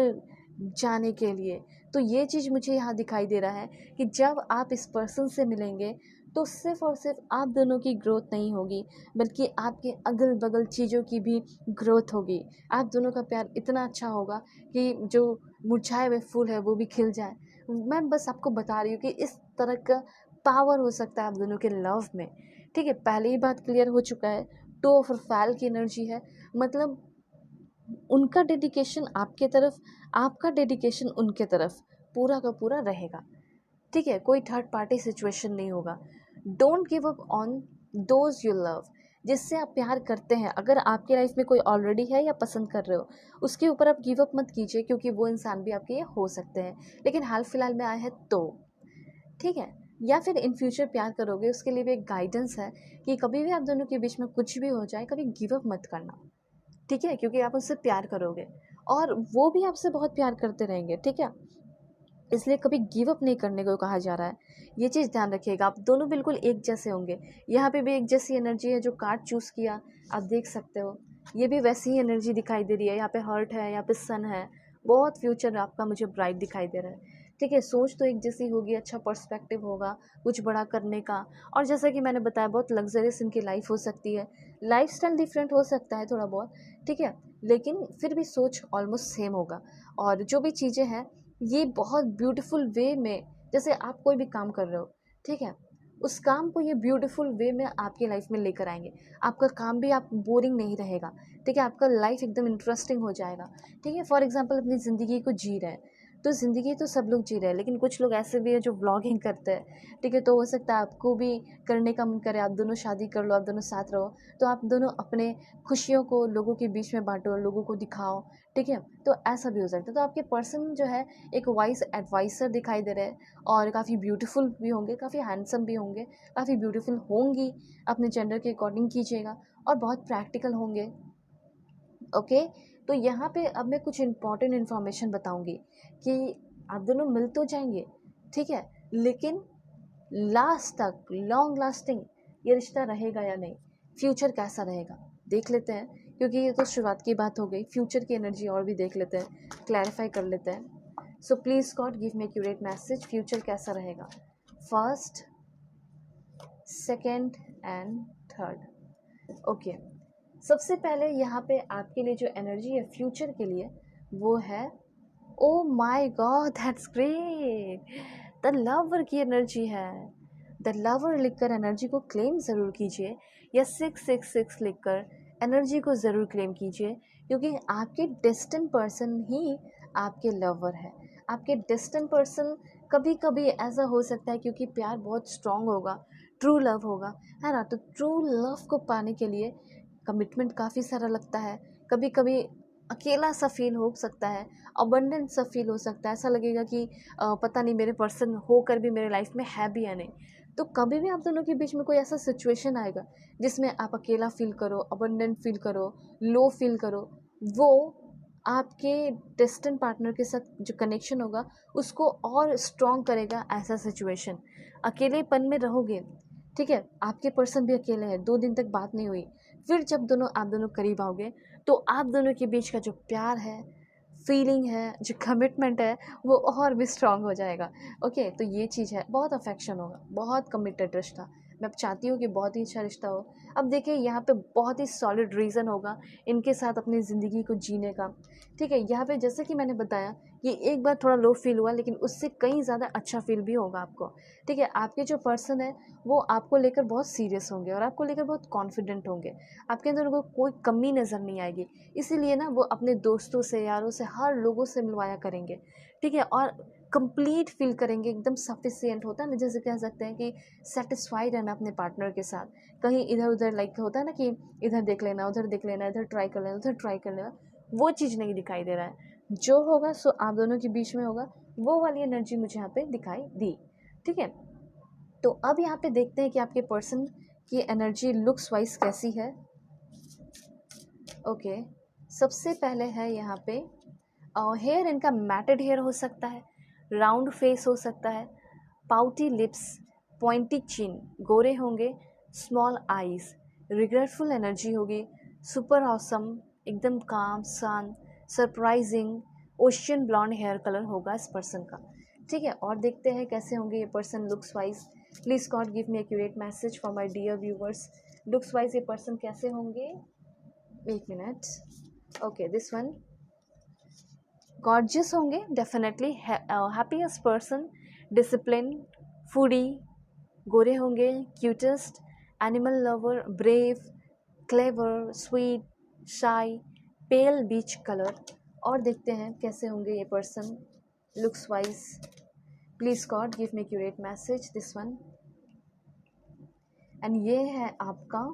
जाने के लिए। तो ये चीज़ मुझे यहाँ दिखाई दे रहा है कि जब आप इस पर्सन से मिलेंगे तो सिर्फ और सिर्फ आप दोनों की ग्रोथ नहीं होगी, बल्कि आपके अगल बगल चीज़ों की भी ग्रोथ होगी। आप दोनों का प्यार इतना अच्छा होगा कि जो मुरझाए हुए फूल है वो भी खिल जाए। मैं बस आपको बता रही हूँ कि इस तरह का पावर हो सकता है आप दोनों के लव में, ठीक है। पहले ही बात क्लियर हो चुका है, टू ऑफ फैल की एनर्जी है, मतलब उनका डेडिकेशन आपके तरफ, आपका डेडिकेशन उनके तरफ पूरा का पूरा रहेगा, ठीक है, कोई थर्ड पार्टी सिचुएशन नहीं होगा। Don't give up on those you love, जिससे आप प्यार करते हैं। अगर आपकी लाइफ में कोई ऑलरेडी है या पसंद कर रहे हो, उसके ऊपर आप गिव अप मत कीजिए, क्योंकि वो इंसान भी आपके ये हो सकते हैं, लेकिन हाल फिलहाल में आए हैं तो, ठीक है। या फिर इन फ्यूचर प्यार करोगे, उसके लिए भी एक गाइडेंस है कि कभी भी आप दोनों के बीच में कुछ भी हो जाए, कभी गिव अप मत करना, ठीक है, क्योंकि आप उससे प्यार करोगे और वो भी आपसे बहुत प्यार करते रहेंगे, ठीक है। इसलिए कभी गिव अप नहीं करने को कहा जा रहा है, ये चीज़ ध्यान रखिएगा। आप दोनों बिल्कुल एक जैसे होंगे। यहाँ पे भी एक जैसी एनर्जी है, जो कार्ड चूज़ किया आप देख सकते हो, ये भी वैसी ही एनर्जी दिखाई दे रही है। यहाँ पे हर्ट है, यहाँ पे सन है, बहुत फ्यूचर आपका मुझे ब्राइट दिखाई दे रहा है, ठीक है। सोच तो एक जैसी होगी, अच्छा पर्सपेक्टिव होगा कुछ बड़ा करने का। और जैसा कि मैंने बताया, बहुत लग्जरियस इनकी लाइफ हो सकती है, लाइफ स्टाइल डिफरेंट हो सकता है थोड़ा बहुत, ठीक है, लेकिन फिर भी सोच ऑलमोस्ट सेम होगा। और जो भी चीज़ें हैं ये बहुत ब्यूटीफुल वे में, जैसे आप कोई भी काम कर रहे हो, ठीक है, उस काम को ये ब्यूटीफुल वे में आपकी लाइफ में लेकर आएंगे। आपका काम भी आप बोरिंग नहीं रहेगा, ठीक है, आपका लाइफ एकदम इंटरेस्टिंग हो जाएगा, ठीक है। फॉर एग्जांपल अपनी ज़िंदगी को जी रहे हैं, तो ज़िंदगी तो सब लोग जी रहे हैं, लेकिन कुछ लोग ऐसे भी हैं जो व्लॉगिंग करते हैं, ठीक है, तो हो सकता है आपको भी करने का मन करे, आप दोनों शादी कर लो, आप दोनों साथ रहो, तो आप दोनों अपने खुशियों को लोगों के बीच में बांटो, लोगों को दिखाओ, ठीक है। तो ऐसा भी हो सकता है। तो आपके पर्सन जो है एक वाइस एडवाइसर दिखाई दे रहे हैं और काफ़ी ब्यूटीफुल भी होंगे, काफ़ी हैंडसम भी होंगे, काफ़ी ब्यूटीफुल होंगी, अपने जेंडर के अकॉर्डिंग कीजिएगा, और बहुत प्रैक्टिकल होंगे, ओके। तो यहाँ पे अब मैं कुछ इंपॉर्टेंट इन्फॉर्मेशन बताऊंगी कि आप दोनों मिल तो जाएंगे, ठीक है, लेकिन लास्ट तक, लॉन्ग लास्टिंग ये रिश्ता रहेगा या नहीं, फ्यूचर कैसा रहेगा देख लेते हैं, क्योंकि ये तो शुरुआत की बात हो गई। फ्यूचर की एनर्जी और भी देख लेते हैं, क्लैरिफाई कर लेते हैं। So please God give me accurate message, future कैसा रहेगा, first, second and third, okay. सबसे पहले यहाँ पे आपके लिए जो एनर्जी है फ्यूचर के लिए, वो है, ओ my God, that's great, the lover की एनर्जी है। द लवर लिखकर एनर्जी को क्लेम ज़रूर कीजिए, या 666 लिखकर एनर्जी को ज़रूर क्लेम कीजिए, क्योंकि आपके डेस्टिन पर्सन ही आपके लवर है। आपके डेस्टिन पर्सन कभी कभी ऐसा हो सकता है, क्योंकि प्यार बहुत स्ट्रांग होगा, ट्रू लव होगा, है ना, तो ट्रू लव को पाने के लिए कमिटमेंट काफ़ी सारा लगता है, कभी कभी अकेला सा फील हो सकता है, अबंडेंट सा फील हो सकता है, ऐसा लगेगा कि पता नहीं मेरे पर्सन होकर भी मेरे लाइफ में है भी या नहीं। तो कभी भी आप दोनों के बीच में कोई ऐसा सिचुएशन आएगा जिसमें आप अकेला फील करो, अबंडेंट फील करो, लो फील करो, वो आपके डेस्टिन पार्टनर के साथ जो कनेक्शन होगा उसको और स्ट्रॉन्ग करेगा। ऐसा सिचुएशन अकेलेपन में रहोगे, ठीक है, आपके पर्सन भी अकेले हैं, 2 दिन तक बात नहीं हुई, फिर जब आप दोनों करीब आओगे तो आप दोनों के बीच का जो प्यार है, फीलिंग है, जो कमिटमेंट है, वो और भी स्ट्रांग हो जाएगा। ओके, तो ये चीज़ है, बहुत अफेक्शन होगा, बहुत कमिटेड रिश्ता। मैं अब चाहती हूँ कि बहुत ही अच्छा रिश्ता हो। अब देखिए यहाँ पे बहुत ही सॉलिड रीज़न होगा इनके साथ अपनी ज़िंदगी को जीने का, ठीक है। यहाँ पे जैसे कि मैंने बताया कि एक बार थोड़ा लो फील हुआ, लेकिन उससे कहीं ज़्यादा अच्छा फील भी होगा आपको, ठीक है। आपके जो पर्सन है वो आपको लेकर बहुत सीरियस होंगे और आपको लेकर बहुत कॉन्फिडेंट होंगे, आपके अंदर उनको कोई कमी नज़र नहीं आएगी। इसीलिए ना वो अपने दोस्तों से, यारों से, हर लोगों से मिलवाया करेंगे, ठीक है। और कंप्लीट फील करेंगे, एकदम सफिशिएंट होता है ना, जैसे कह सकते हैं कि सेटिस्फाइड रहना अपने पार्टनर के साथ। कहीं इधर उधर लाइक होता है ना कि इधर देख लेना, उधर देख लेना, इधर ट्राई कर लेना, उधर ट्राई कर लेना, वो चीज़ नहीं दिखाई दे रहा है। जो होगा सो आप दोनों के बीच में होगा, वो वाली एनर्जी मुझे यहाँ पे दिखाई दी, ठीक है। तो अब यहाँ पे देखते हैं कि आपके पर्सन की एनर्जी लुक्स वाइज कैसी है। ओके, सबसे पहले है यहाँ पे हेयर, इनका मैटेड हेयर हो सकता है, राउंड फेस हो सकता है, पाउटी लिप्स, पॉइंटी चिन, गोरे होंगे, स्मॉल आईज, रिग्रेटफुल एनर्जी होगी, सुपर ऑसम, एकदम काम, शांत, surprising, ocean blonde hair colour होगा इस पर्सन का, ठीक है। और देखते हैं कैसे होंगे ये person looks wise. Please God give me accurate message for my dear viewers. Looks wise ये पर्सन कैसे होंगे, एक minute. Okay, this one gorgeous होंगे definitely, happiest person, discipline, foodie, गोरे होंगे, cutest, animal lover, brave, clever, sweet, shy, pale बीच colour. और देखते हैं कैसे होंगे ये person looks wise. Please God give me accurate message, this one. And ये है आपका,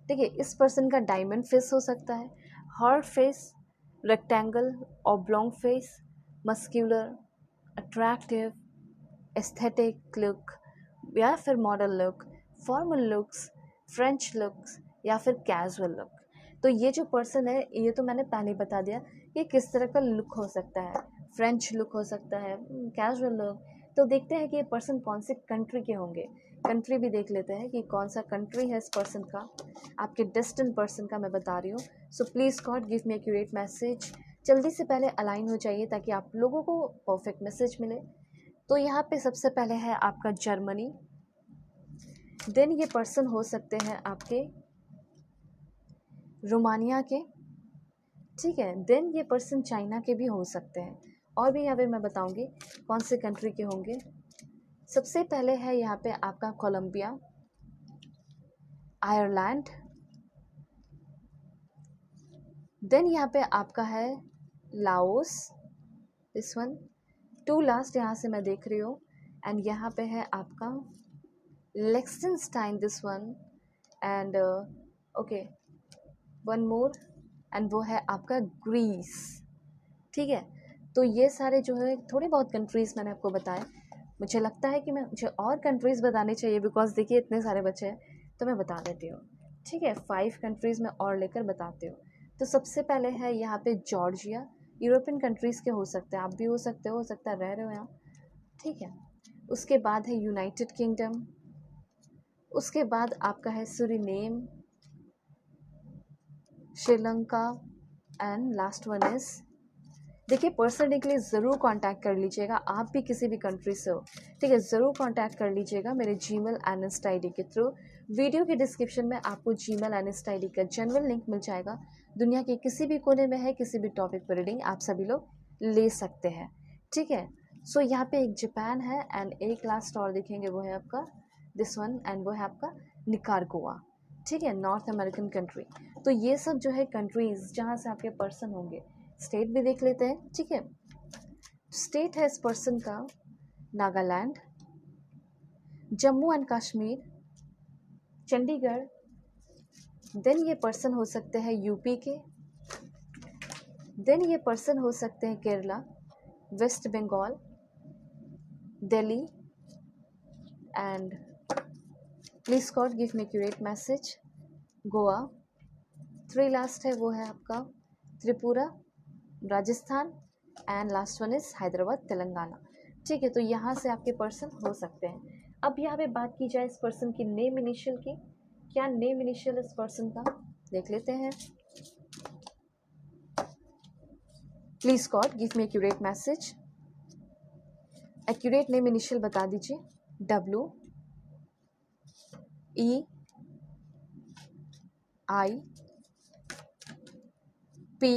देखिए इस पर्सन का डायमंड फेस हो सकता है, heart face, rectangle, oblong face, muscular, attractive, aesthetic look, या फिर model look, formal looks, French looks, या फिर कैजुअल लुक। तो ये जो पर्सन है, ये तो मैंने पहले ही बता दिया कि किस तरह का लुक हो सकता है, फ्रेंच लुक हो सकता है, कैजुअल लुक। तो देखते हैं कि ये पर्सन कौन से कंट्री के होंगे, कंट्री भी देख लेते हैं कि कौन सा कंट्री है इस पर्सन का, आपके डेस्टिन पर्सन का मैं बता रही हूँ। So please God give me accurate message, जल्दी से पहले अलाइन हो जाइए ताकि आप लोगों को परफेक्ट मैसेज मिले। तो यहाँ पे सबसे पहले है आपका जर्मनी, देन ये पर्सन हो सकते हैं आपके रोमानिया के, ठीक है, देन ये पर्सन चाइना के भी हो सकते हैं, और भी यहाँ पे मैं बताऊंगी कौन से कंट्री के होंगे। सबसे पहले है यहाँ पे आपका कोलंबिया, आयरलैंड, देन यहाँ पे आपका है लाओस, दिस वन, 2 लास्ट यहाँ से मैं देख रही हूँ, एंड यहाँ पे है आपका Liechtenstein, this one, and okay one more, and वो है आपका ग्रीस, ठीक है। तो ये सारे जो है थोड़ी बहुत कंट्रीज़ मैंने आपको बताए, मुझे लगता है कि मुझे और कंट्रीज़ बताने चाहिए, बिकॉज देखिए इतने सारे बच्चे हैं, तो मैं बता देती हूँ, ठीक है। 5 कंट्रीज़ में और लेकर बताती हूँ। तो सबसे पहले है यहाँ पे जॉर्जिया, यूरोपियन कंट्रीज़ के हो सकते हैं, आप भी हो सकता है रह रहे हो यहाँ, ठीक है। उसके बाद है यूनाइटेड किंगडम, उसके बाद आपका है Suriname, Sri Lanka, and last one is, देखिए पर्सन के लिए ज़रूर कांटेक्ट कर लीजिएगा, आप भी किसी भी कंट्री से हो, ठीक है, ज़रूर कांटेक्ट कर लीजिएगा मेरे जीमेल एंड इंस्टा आईडी के थ्रू। वीडियो के डिस्क्रिप्शन में आपको जीमेल एंड इंस्टा आईडी का जनरल लिंक मिल जाएगा। दुनिया के किसी भी कोने में है, किसी भी टॉपिक पर रीडिंग आप सभी लोग ले सकते हैं, ठीक है। सो यहाँ पे एक जापान है, एंड एक लास्ट और देखेंगे वो है आपका दिस वन, एंड वो है आपका निकारागुआ, ठीक है, नॉर्थ अमेरिकन कंट्री। तो ये सब जो है कंट्रीज़ जहाँ से आपके पर्सन होंगे। स्टेट भी देख लेते हैं, ठीक है। स्टेट है इस पर्सन का नागालैंड, जम्मू एंड कश्मीर, चंडीगढ़, देन ये पर्सन हो सकते हैं यूपी के, देन ये पर्सन हो सकते हैं Kerala, West Bengal, Delhi and please God give me accurate message, Goa, 3 last है वो है आपका Tripura, Rajasthan and last one is Hyderabad Telangana. ठीक है, तो यहाँ से आपके पर्सन हो सकते हैं। अब यहाँ पे बात की जाए इस पर्सन की नेम इनिशियल की, क्या नेम इनिशियल इस पर्सन का देख लेते हैं। Please God give me accurate message, accurate name initial बता दीजिए। W E I P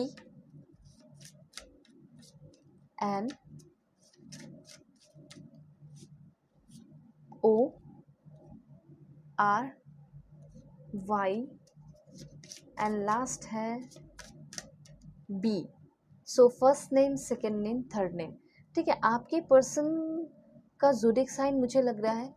N O R Y and last है B। So first name, second name, third name. ठीक है, आपके पर्सन का ज़ोडिक साइन मुझे लग रहा है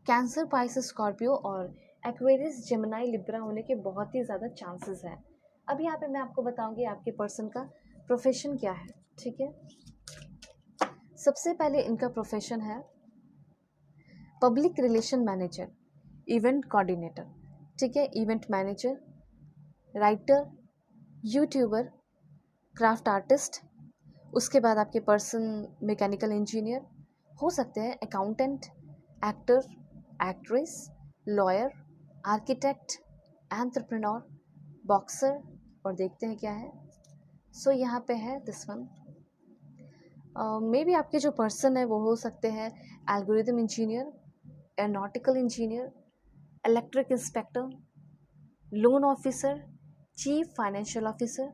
कैंसर, पाइसेस, स्कॉर्पियो और एक्वेरियस, जेमिनी, लिब्रा होने के बहुत ही ज़्यादा चांसेस हैं। अब यहाँ पे मैं आपको बताऊंगी आपके पर्सन का प्रोफेशन क्या है। ठीक है, सबसे पहले इनका प्रोफेशन है public relation manager, event coordinator. ठीक है, event manager, writer, YouTuber, craft artist. उसके बाद आपके पर्सन मैकेनिकल इंजीनियर हो सकते हैं, accountant, actor, actress, lawyer, architect, entrepreneur, boxer और देखते हैं क्या है। सो यहाँ पे है दिस वन। मे बी आपके जो पर्सन है वो हो सकते हैं algorithm engineer, aeronautical engineer, electric inspector, loan officer, chief financial officer,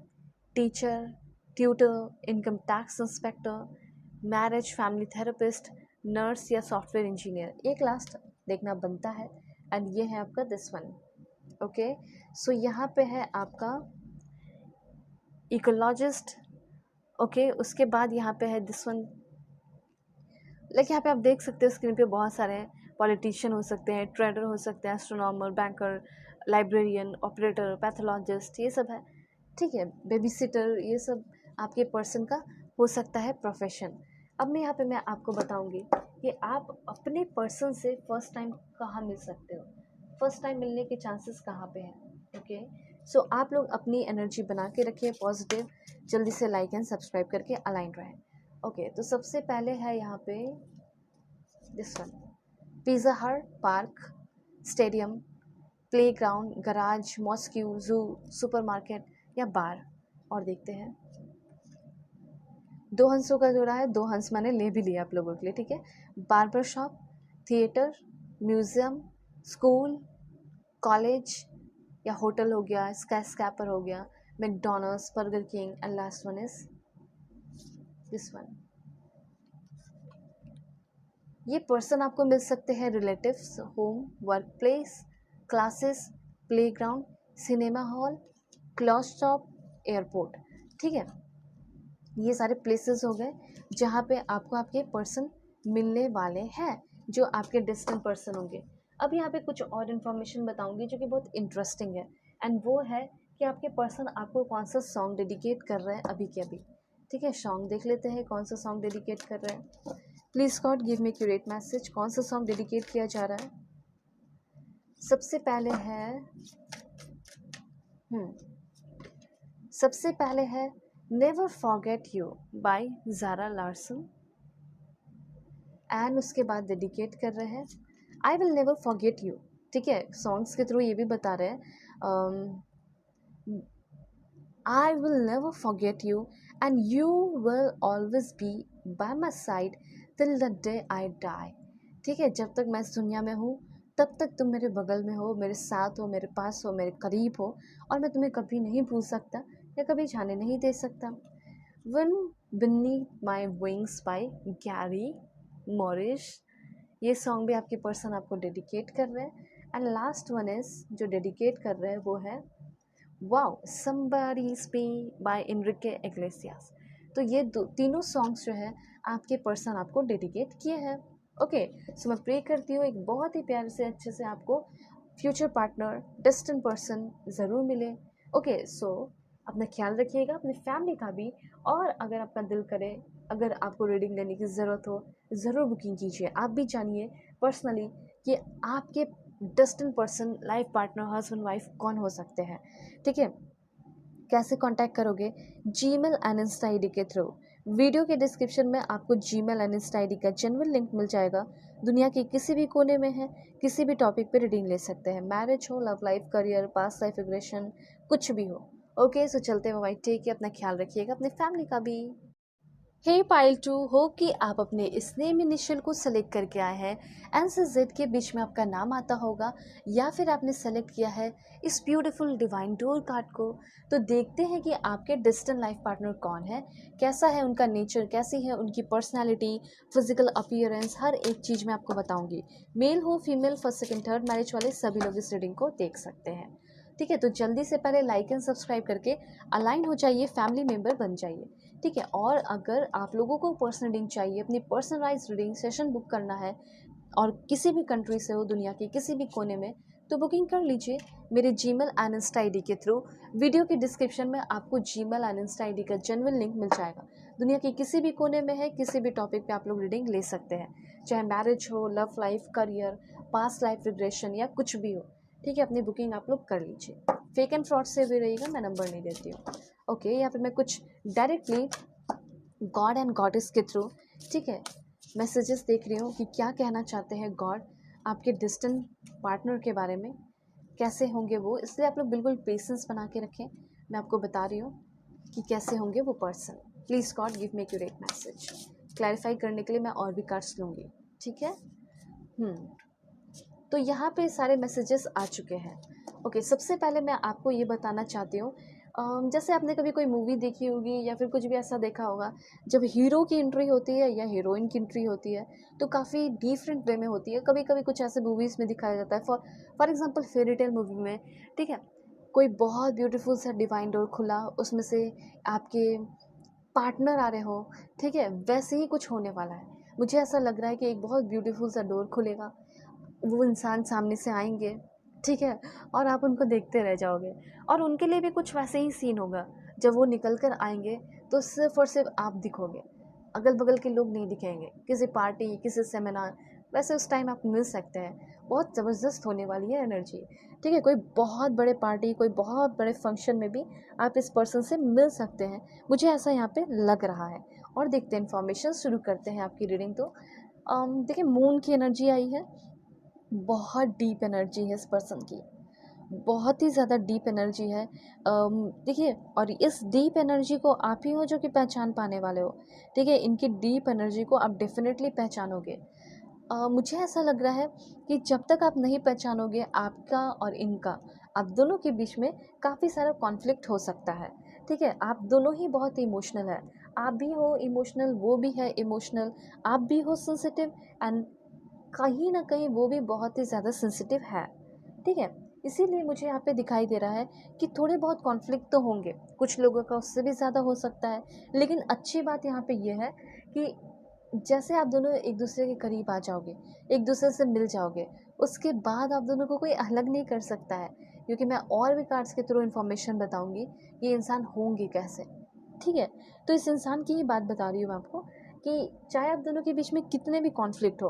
teacher, tutor, income tax inspector, marriage family therapist, nurse या सॉफ्टवेयर इंजीनियर। एक लास्ट देखना बनता है एंड ये है आपका दिस वन। ओके, सो यहाँ पे है आपका इकोलॉजिस्ट। ओके, उसके बाद यहाँ पे है दिस वन। लाइक यहाँ पे आप देख सकते हैं स्क्रीन पे बहुत सारे हैं, पॉलिटिशियन हो सकते हैं, ट्रेडर हो सकते हैं, astronomer, banker, librarian, operator, pathologist, ये सब है। ठीक है, बेबी सिटर, ये सब आपके पर्सन का हो सकता है प्रोफेशन। अब मैं आपको बताऊंगी कि आप अपने पर्सन से फर्स्ट टाइम कहाँ मिल सकते हो, फर्स्ट टाइम मिलने के चांसेस कहाँ पे हैं। ओके, सो आप लोग अपनी एनर्जी बना के रखिए पॉजिटिव, जल्दी से लाइक एंड सब्सक्राइब करके अलाइन रहें। ओके, तो सबसे पहले है यहाँ पे दिस वन, पिज़्ज़ा हट, park, stadium, playground, garage, mosque, जू, सुपरमार्केट या बार। और देखते हैं 2 हंसों का जोड़ा है, 2 हंस मैंने ले भी लिया आप लोगों के लिए। ठीक है, barber shop, theatre, museum, school, college या होटल हो गया, स्काईस्क्रैपर हो गया, McDonald's, burger king and last one is this one. ये पर्सन आपको मिल सकते हैं relatives, home, work place, classes, playground, cinema hall, cloth shop, airport. ठीक है, ये सारे प्लेसेस हो गए जहाँ पे आपको आपके पर्सन मिलने वाले हैं, जो आपके डिस्टेंट पर्सन होंगे। अब यहाँ पे कुछ और इन्फॉर्मेशन बताऊंगी जो कि बहुत इंटरेस्टिंग है, एंड वो है कि आपके पर्सन आपको कौन सा सॉन्ग डेडिकेट कर रहे हैं अभी के अभी। ठीक है, सॉन्ग देख लेते हैं कौन सा सॉन्ग डेडिकेट कर रहे हैं। Please God give me accurate message, कौन सा सॉन्ग डेडिकेट किया जा रहा है। सबसे पहले है सबसे पहले है never forget you by Zara Larsson, and उसके बाद डेडिकेट कर रहे हैं I will never forget you. ठीक है, सॉन्ग्स के थ्रू ये भी बता रहे हैं I will never forget you and you will always be by my side till the day I die. ठीक है, जब तक मैं इस दुनिया में हूँ तब तक तुम मेरे बगल में हो, मेरे साथ हो, मेरे पास हो, मेरे करीब हो, और मैं तुम्हें कभी नहीं भूल सकता या कभी जाने नहीं दे सकता। Wind beneath my wings by Gary Morris, ये सॉन्ग भी आपके पर्सन आपको डेडिकेट कर रहे हैं। एंड लास्ट वन इज जो डेडिकेट कर रहे हैं वो है वाओ समबडी स्पी बाय एनरिके इग्लेसियास। तो ये तीनों सॉन्ग्स जो है आपके पर्सन आपको डेडिकेट किए हैं। ओके, सो मैं प्रे करती हूँ एक बहुत ही प्यार से अच्छे से आपको फ्यूचर पार्टनर, डिस्टेंट पर्सन ज़रूर मिले। ओके, सो अपना ख्याल रखिएगा, अपनी फैमिली का भी। और अगर आपका दिल करे, अगर आपको रीडिंग लेने की ज़रूरत हो, ज़रूर बुकिंग कीजिए। आप भी जानिए पर्सनली कि आपके distant person, life partner, husband wife कौन हो सकते हैं। ठीक है, कैसे कांटेक्ट करोगे? जीमेल एंड इंस्टा आईडी के थ्रू। वीडियो के डिस्क्रिप्शन में आपको जीमेल एंड इंस्टा आईडी का जेन्युइन लिंक मिल जाएगा। दुनिया के किसी भी कोने में है, किसी भी टॉपिक पे रीडिंग ले सकते हैं। मैरिज हो, love life, career, past life regression, कुछ भी हो। ओके, सो चलते हैं, बाय, टेक केयर, अपना ख्याल रखिएगा, अपने फैमिली का भी। हे पाइल टू, हो कि आप अपने इस नेम इनिशियल को सेलेक्ट करके आए हैं। एन से जेड के बीच में आपका नाम आता होगा, या फिर आपने सेलेक्ट किया है इस ब्यूटीफुल डिवाइन डोर कार्ड को। तो देखते हैं कि आपके डिस्टेंट लाइफ पार्टनर कौन है, कैसा है उनका नेचर, कैसी है उनकी पर्सनैलिटी, फिजिकल अपीयरेंस, हर एक चीज़ मैं आपको बताऊंगी। मेल हो, female, first second third marriage वाले सभी लोग इस रीडिंग को देख सकते हैं। ठीक है, तो जल्दी से पहले लाइक एंड सब्सक्राइब करके अलाइन हो जाइए, फैमिली मेम्बर बन जाइए। ठीक है, और अगर आप लोगों को पर्सनल रीडिंग चाहिए, अपनी पर्सनलाइज रीडिंग सेशन बुक करना है, और किसी भी कंट्री से हो, दुनिया के किसी भी कोने में, तो बुकिंग कर लीजिए मेरे जीमेल एंड इंस्टा आईडी के थ्रू। वीडियो के डिस्क्रिप्शन में आपको जीमेल एंड इंस्टा आईडी का जेन्युइन लिंक मिल जाएगा। दुनिया के किसी भी कोने में है, किसी भी टॉपिक पे आप लोग रीडिंग ले सकते हैं, चाहे मैरिज हो, love life, career, past life regression, या कुछ भी हो। ठीक है, अपनी बुकिंग आप लोग कर लीजिए। फेक एंड फ्रॉड से भी रहिएगा, मैं नंबर नहीं देती हूँ। ओके, यहाँ पे मैं कुछ डायरेक्टली गॉड एंड गॉडेस के थ्रू, ठीक है, मैसेजेस देख रही हूँ कि क्या कहना चाहते हैं गॉड आपके डिस्टेंट पार्टनर के बारे में, कैसे होंगे वो। इसलिए आप लोग बिल्कुल पेशेंस बना के रखें, मैं आपको बता रही हूँ कि कैसे होंगे वो person. Please God give me accurate message. Clarify करने के लिए मैं और भी कार्ड्स लूँगी। ठीक है, तो यहाँ पे सारे मैसेजेस आ चुके हैं। ओके, सबसे पहले मैं आपको ये बताना चाहती हूँ, जैसे आपने कभी कोई मूवी देखी होगी या फिर कुछ भी ऐसा देखा होगा, जब हीरो की एंट्री होती है या हीरोइन की एंट्री होती है तो काफ़ी डिफरेंट वे में होती है। कभी कभी कुछ ऐसे मूवीज़ में दिखाया जाता है, for example fairy tale movie में, ठीक है, कोई बहुत ब्यूटीफुल सा डिवाइन डोर खुला, उसमें से आपके पार्टनर आ रहे हो, ठीक है, वैसे ही कुछ होने वाला है। मुझे ऐसा लग रहा है कि एक बहुत ब्यूटीफुल सा डोर खुलेगा, वो इंसान सामने से आएंगे, ठीक है, और आप उनको देखते रह जाओगे, और उनके लिए भी कुछ वैसे ही सीन होगा। जब वो निकल कर आएंगे तो सिर्फ और सिर्फ आप दिखोगे, अगल बगल के लोग नहीं दिखेंगे। किसी पार्टी, किसी सेमिनार, वैसे उस टाइम आप मिल सकते हैं। बहुत ज़बरदस्त होने वाली है एनर्जी। ठीक है, कोई बहुत बड़े पार्टी, कोई बहुत बड़े फंक्शन में भी आप इस पर्सन से मिल सकते हैं, मुझे ऐसा यहाँ पे लग रहा है। और देखते हैं, इन्फॉर्मेशन शुरू करते हैं आपकी रीडिंग। तो देखिए, मून की एनर्जी आई है, बहुत डीप एनर्जी है इस पर्सन की, बहुत ही ज़्यादा डीप एनर्जी है। देखिए, और इस डीप एनर्जी को आप ही हो जो कि पहचान पाने वाले हो। ठीक है, इनकी डीप एनर्जी को आप डेफिनेटली पहचानोगे। मुझे ऐसा लग रहा है कि जब तक आप नहीं पहचानोगे आपका और इनका, आप दोनों के बीच में काफ़ी सारा कॉन्फ्लिक्ट हो सकता है। ठीक है, आप दोनों ही बहुत इमोशनल है, आप भी हो इमोशनल, वो भी है इमोशनल, आप भी हो सेंसिटिव, एंड कहीं ना कहीं वो भी बहुत ही ज़्यादा सेंसिटिव है। ठीक है, इसीलिए मुझे यहाँ पे दिखाई दे रहा है कि थोड़े बहुत कॉन्फ्लिक्ट तो होंगे, कुछ लोगों का उससे भी ज़्यादा हो सकता है। लेकिन अच्छी बात यहाँ पे ये है कि जैसे आप दोनों एक दूसरे के करीब आ जाओगे, एक दूसरे से मिल जाओगे, उसके बाद आप दोनों को कोई अलग नहीं कर सकता है, क्योंकि मैं और भी कार्ड्स के थ्रू इन्फॉर्मेशन बताऊंगी ये इंसान होंगे कैसे। ठीक है, तो इस इंसान की ही बात बता रही हूँ मैं आपको कि चाहे आप दोनों के बीच में कितने भी कॉन्फ्लिक्ट हो,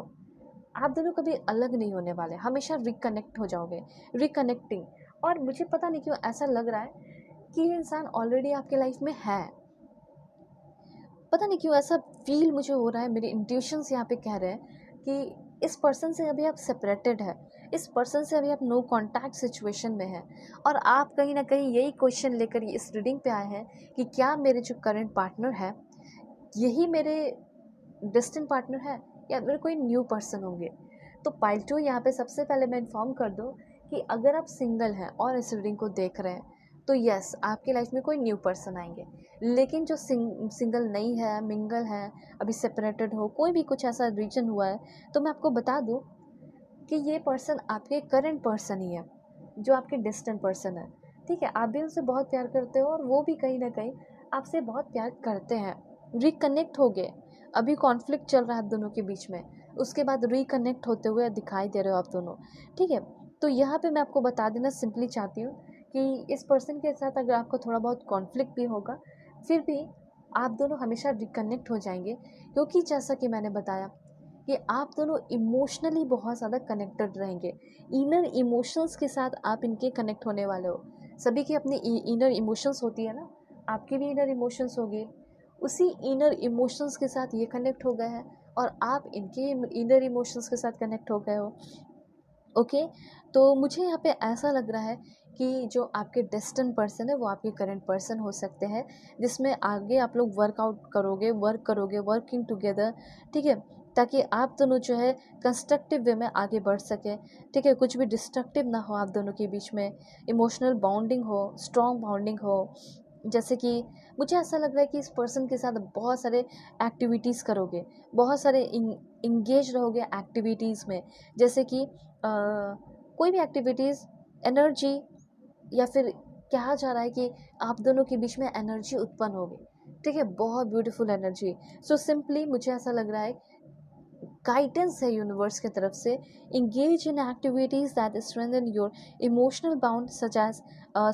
आप दोनों कभी अलग नहीं होने वाले, हमेशा रिकनेक्ट हो जाओगे, रिकनेक्टिंग। और मुझे पता नहीं क्यों ऐसा लग रहा है कि ये इंसान ऑलरेडी आपके लाइफ में है, पता नहीं क्यों ऐसा फील मुझे हो रहा है। मेरे इंट्यूशंस यहाँ पे कह रहे हैं कि इस पर्सन से अभी आप सेपरेटेड है, इस पर्सन से अभी आप नो कांटेक्ट सिचुएशन में है, और आप कहीं ना कहीं यही क्वेश्चन लेकर इस रीडिंग पे आए हैं कि क्या मेरे जो करंट पार्टनर है यही मेरे डिस्टेंट पार्टनर है, या मेरे कोई न्यू पर्सन होंगे। तो पाइल 2, यहाँ पे सबसे पहले मैं इन्फॉर्म कर दूँ कि अगर आप सिंगल हैं और इस रीडिंग को देख रहे हैं तो यस, आपकी लाइफ में कोई न्यू पर्सन आएंगे। लेकिन जो सिंगल नहीं है, मिंगल है, अभी सेपरेटेड हो, कोई भी कुछ ऐसा रीजन हुआ है, तो मैं आपको बता दूँ कि ये पर्सन आपके करंट पर्सन ही है, जो आपके डिस्टेंट पर्सन है। ठीक है, आप भी उनसे बहुत प्यार करते हो और वो भी कहीं ना कहीं आपसे बहुत प्यार करते हैं। रिकनेक्ट हो गए, अभी कॉन्फ्लिक्ट चल रहा है दोनों के बीच में, उसके बाद रिकनेक्ट होते हुए दिखाई दे रहे हो आप दोनों। ठीक है, तो यहाँ पे मैं आपको बता देना सिंपली चाहती हूँ कि इस पर्सन के साथ अगर आपको थोड़ा बहुत कॉन्फ्लिक्ट भी होगा, फिर भी आप दोनों हमेशा रिकनेक्ट हो जाएंगे, क्योंकि जैसा कि मैंने बताया कि आप दोनों इमोशनली बहुत ज़्यादा कनेक्टेड रहेंगे। इनर इमोशंस के साथ आप इनके कनेक्ट होने वाले हो। सभी की अपनी इनर इमोशंस होती है ना, आपकी भी इनर इमोशंस होगी। उसी इनर इमोशंस के साथ ये कनेक्ट हो गए हैं और आप इनके इनर इमोशंस के साथ कनेक्ट हो गए हो। ओके, तो मुझे यहाँ पे ऐसा लग रहा है कि जो आपके डेस्टिन्ड पर्सन है वो आपके करंट पर्सन हो सकते हैं, जिसमें आगे आप लोग वर्कआउट करोगे, वर्किंग टुगेदर, ठीक है, ताकि आप दोनों जो है कंस्ट्रक्टिव वे में आगे बढ़ सकें, ठीक है, कुछ भी डिस्ट्रक्टिव ना हो आप दोनों के बीच में, इमोशनल बॉन्डिंग हो, स्ट्रॉन्ग बॉन्डिंग हो। जैसे कि मुझे ऐसा लग रहा है कि इस पर्सन के साथ बहुत सारे एक्टिविटीज़ करोगे, बहुत सारे इंगेज रहोगे एक्टिविटीज़ में, जैसे कि कोई भी एक्टिविटीज़, एनर्जी, या फिर कहा जा रहा है कि आप दोनों के बीच में एनर्जी उत्पन्न होगी, ठीक है, बहुत ब्यूटीफुल एनर्जी। सो सिंपली मुझे ऐसा लग रहा है गाइडेंस है यूनिवर्स की तरफ से, engage in activities that strengthen your emotional bound, such as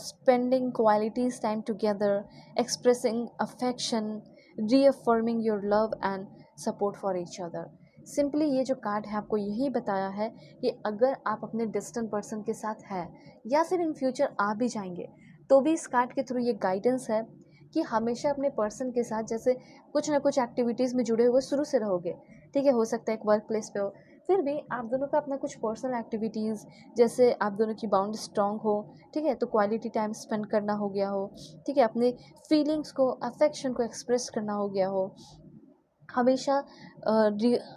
spending qualities time together, expressing affection, reaffirming your love and support for each other. Simply ये जो कार्ड है आपको यही बताया है कि अगर आप अपने डिस्टेंट पर्सन के साथ हैं या फिर इन फ्यूचर आ भी जाएंगे, तो भी इस कार्ड के थ्रू ये गाइडेंस है कि हमेशा अपने पर्सन के साथ जैसे कुछ ना कुछ एक्टिविटीज़ में जुड़े हुए शुरू से रहोगे, ठीक है, हो सकता है एक वर्क प्लेस पे हो, फिर भी आप दोनों का अपना कुछ पर्सनल एक्टिविटीज़, जैसे आप दोनों की बाउंड स्ट्रांग हो, ठीक है, तो क्वालिटी टाइम स्पेंड करना हो गया हो, ठीक है, अपने फीलिंग्स को, अफेक्शन को एक्सप्रेस करना हो गया हो, हमेशा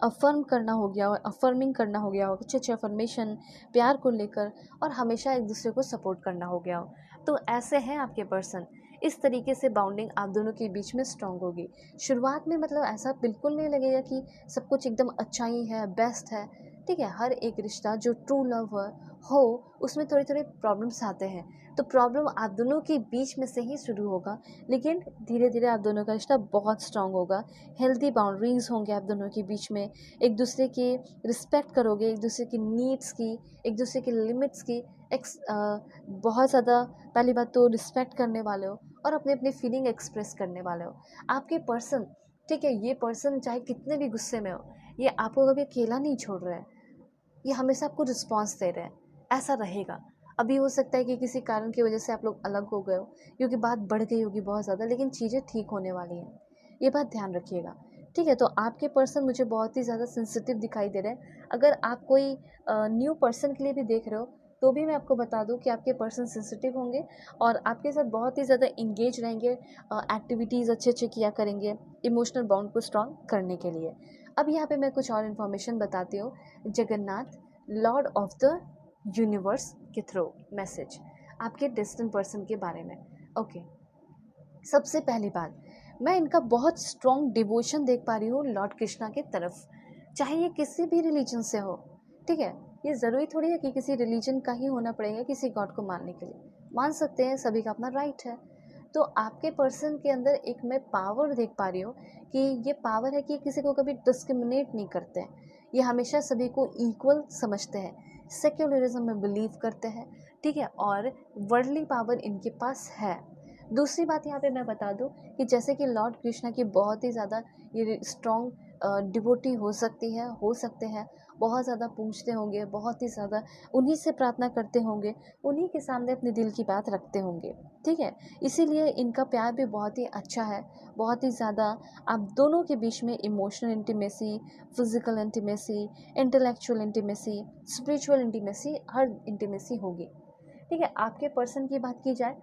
अफर्म करना हो गया हो, अफर्मिंग करना हो गया हो, अच्छे अच्छे अफर्मेशन प्यार को लेकर, और हमेशा एक दूसरे को सपोर्ट करना हो गया हो। तो ऐसे हैं आपके पर्सन, इस तरीके से बाउंडिंग आप दोनों के बीच में स्ट्रांग होगी। शुरुआत में मतलब ऐसा बिल्कुल नहीं लगेगा कि सब कुछ एकदम अच्छा ही है, बेस्ट है, ठीक है, हर एक रिश्ता जो ट्रू लव हो उसमें थोड़े थोड़े प्रॉब्लम्स आते हैं, तो प्रॉब्लम आप दोनों के बीच में से ही शुरू होगा, लेकिन धीरे धीरे आप दोनों का रिश्ता बहुत स्ट्रांग होगा। हेल्दी बाउंड्रीज होंगे आप दोनों के बीच में, एक दूसरे की रिस्पेक्ट करोगे, एक दूसरे की नीड्स की, एक दूसरे की लिमिट्स की बहुत ज़्यादा, पहली बात तो रिस्पेक्ट करने वाले हो और अपने अपनी फीलिंग एक्सप्रेस करने वाले हो। आपके पर्सन, ठीक है, ये पर्सन चाहे कितने भी गुस्से में हो, ये आपको कभी अकेला नहीं छोड़ रहा है, ये हमेशा आपको रिस्पॉन्स दे रहे हैं, ऐसा रहेगा। अभी हो सकता है कि किसी कारण की वजह से आप लोग अलग हो गए हो, क्योंकि बात बढ़ गई होगी बहुत ज़्यादा, लेकिन चीज़ें ठीक होने वाली हैं, ये बात ध्यान रखिएगा, ठीक है। तो आपके पर्सन मुझे बहुत ही ज़्यादा सेंसिटिव दिखाई दे रहे हैं। अगर आप कोई न्यू पर्सन के लिए भी देख रहे हो, तो भी मैं आपको बता दूं कि आपके पर्सन सेंसिटिव होंगे और आपके साथ बहुत ही ज़्यादा इंगेज रहेंगे, एक्टिविटीज़ अच्छे अच्छे किया करेंगे इमोशनल बॉन्ड को स्ट्रॉन्ग करने के लिए। अब यहाँ पे मैं कुछ और इन्फॉर्मेशन बताती हूँ। Jagannath, Lord of the universe के थ्रू मैसेज आपके डिस्टेंट पर्सन के बारे में। ओके, सबसे पहली बात, मैं इनका बहुत स्ट्रॉन्ग डिवोशन देख पा रही हूँ लॉर्ड कृष्णा की तरफ, चाहे ये किसी भी रिलीजन से हो, ठीक है, ये ज़रूरी थोड़ी है कि किसी रिलीजन का ही होना पड़ेगा किसी गॉड को मानने के लिए, मान सकते हैं, सभी का अपना राइट है। तो आपके पर्सन के अंदर एक मैं पावर देख पा रही हूँ कि ये पावर है कि किसी को कभी डिस्क्रिमिनेट नहीं करते हैं, ये हमेशा सभी को इक्वल समझते हैं, सेक्युलरिज्म में बिलीव करते हैं, ठीक है, और वर्ल्डली पावर इनके पास है। दूसरी बात यहाँ पे मैं बता दूँ कि जैसे कि लॉर्ड कृष्णा की बहुत ही ज़्यादा ये स्ट्रॉन्ग डिवोटी हो सकते हैं, बहुत ज़्यादा पूछते होंगे, बहुत ही ज़्यादा उन्हीं से प्रार्थना करते होंगे, उन्हीं के सामने अपने दिल की बात रखते होंगे, ठीक है, इसीलिए इनका प्यार भी बहुत ही अच्छा है, बहुत ही ज़्यादा आप दोनों के बीच में emotional intimacy, physical intimacy, intellectual intimacy, spiritual intimacy, हर इंटीमेसी होगी, ठीक है। आपके पर्सन की बात की जाए,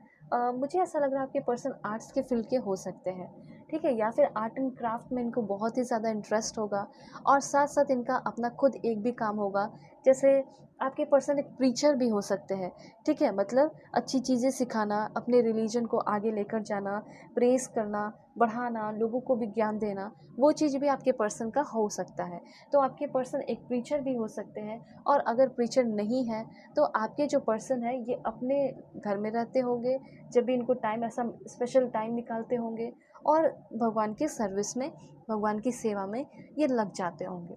मुझे ऐसा लग रहा है आपके पर्सन आर्ट्स के फील्ड के हो सकते हैं, ठीक है, या फिर आर्ट एंड क्राफ्ट में इनको बहुत ही ज़्यादा इंटरेस्ट होगा, और साथ साथ इनका अपना खुद एक भी काम होगा, जैसे आपके पर्सन एक प्रीचर भी हो सकते हैं, ठीक है, मतलब अच्छी चीज़ें सिखाना, अपने रिलीजन को आगे लेकर जाना, प्रेस करना, बढ़ाना, लोगों को भी ज्ञान देना, वो चीज़ भी आपके पर्सन का हो सकता है। तो आपके पर्सन एक प्रीचर भी हो सकते हैं, और अगर प्रीचर नहीं है तो आपके जो पर्सन है ये अपने घर में रहते होंगे, जब भी इनको टाइम, ऐसा स्पेशल टाइम निकालते होंगे और भगवान की सर्विस में, भगवान की सेवा में ये लग जाते होंगे,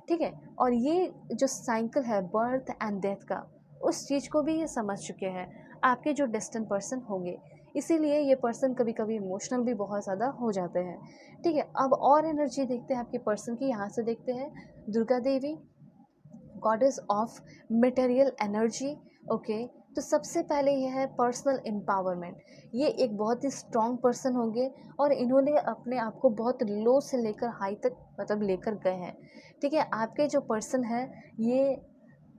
ठीक है। और ये जो साइकिल है बर्थ एंड डेथ का, उस चीज़ को भी ये समझ चुके हैं आपके जो डेस्टिन्ड पर्सन होंगे। इसीलिए ये पर्सन कभी कभी इमोशनल भी बहुत ज़्यादा हो जाते हैं। ठीक है, अब और एनर्जी देखते हैं आपके पर्सन की। यहाँ से देखते हैं Durga Devi, goddess of material energy. Okay, तो सबसे पहले ये है पर्सनल एम्पावरमेंट। ये एक बहुत ही स्ट्रॉन्ग पर्सन होंगे और इन्होंने अपने आप को बहुत लो से लेकर हाई तक मतलब लेकर गए हैं। ठीक है, आपके जो पर्सन है ये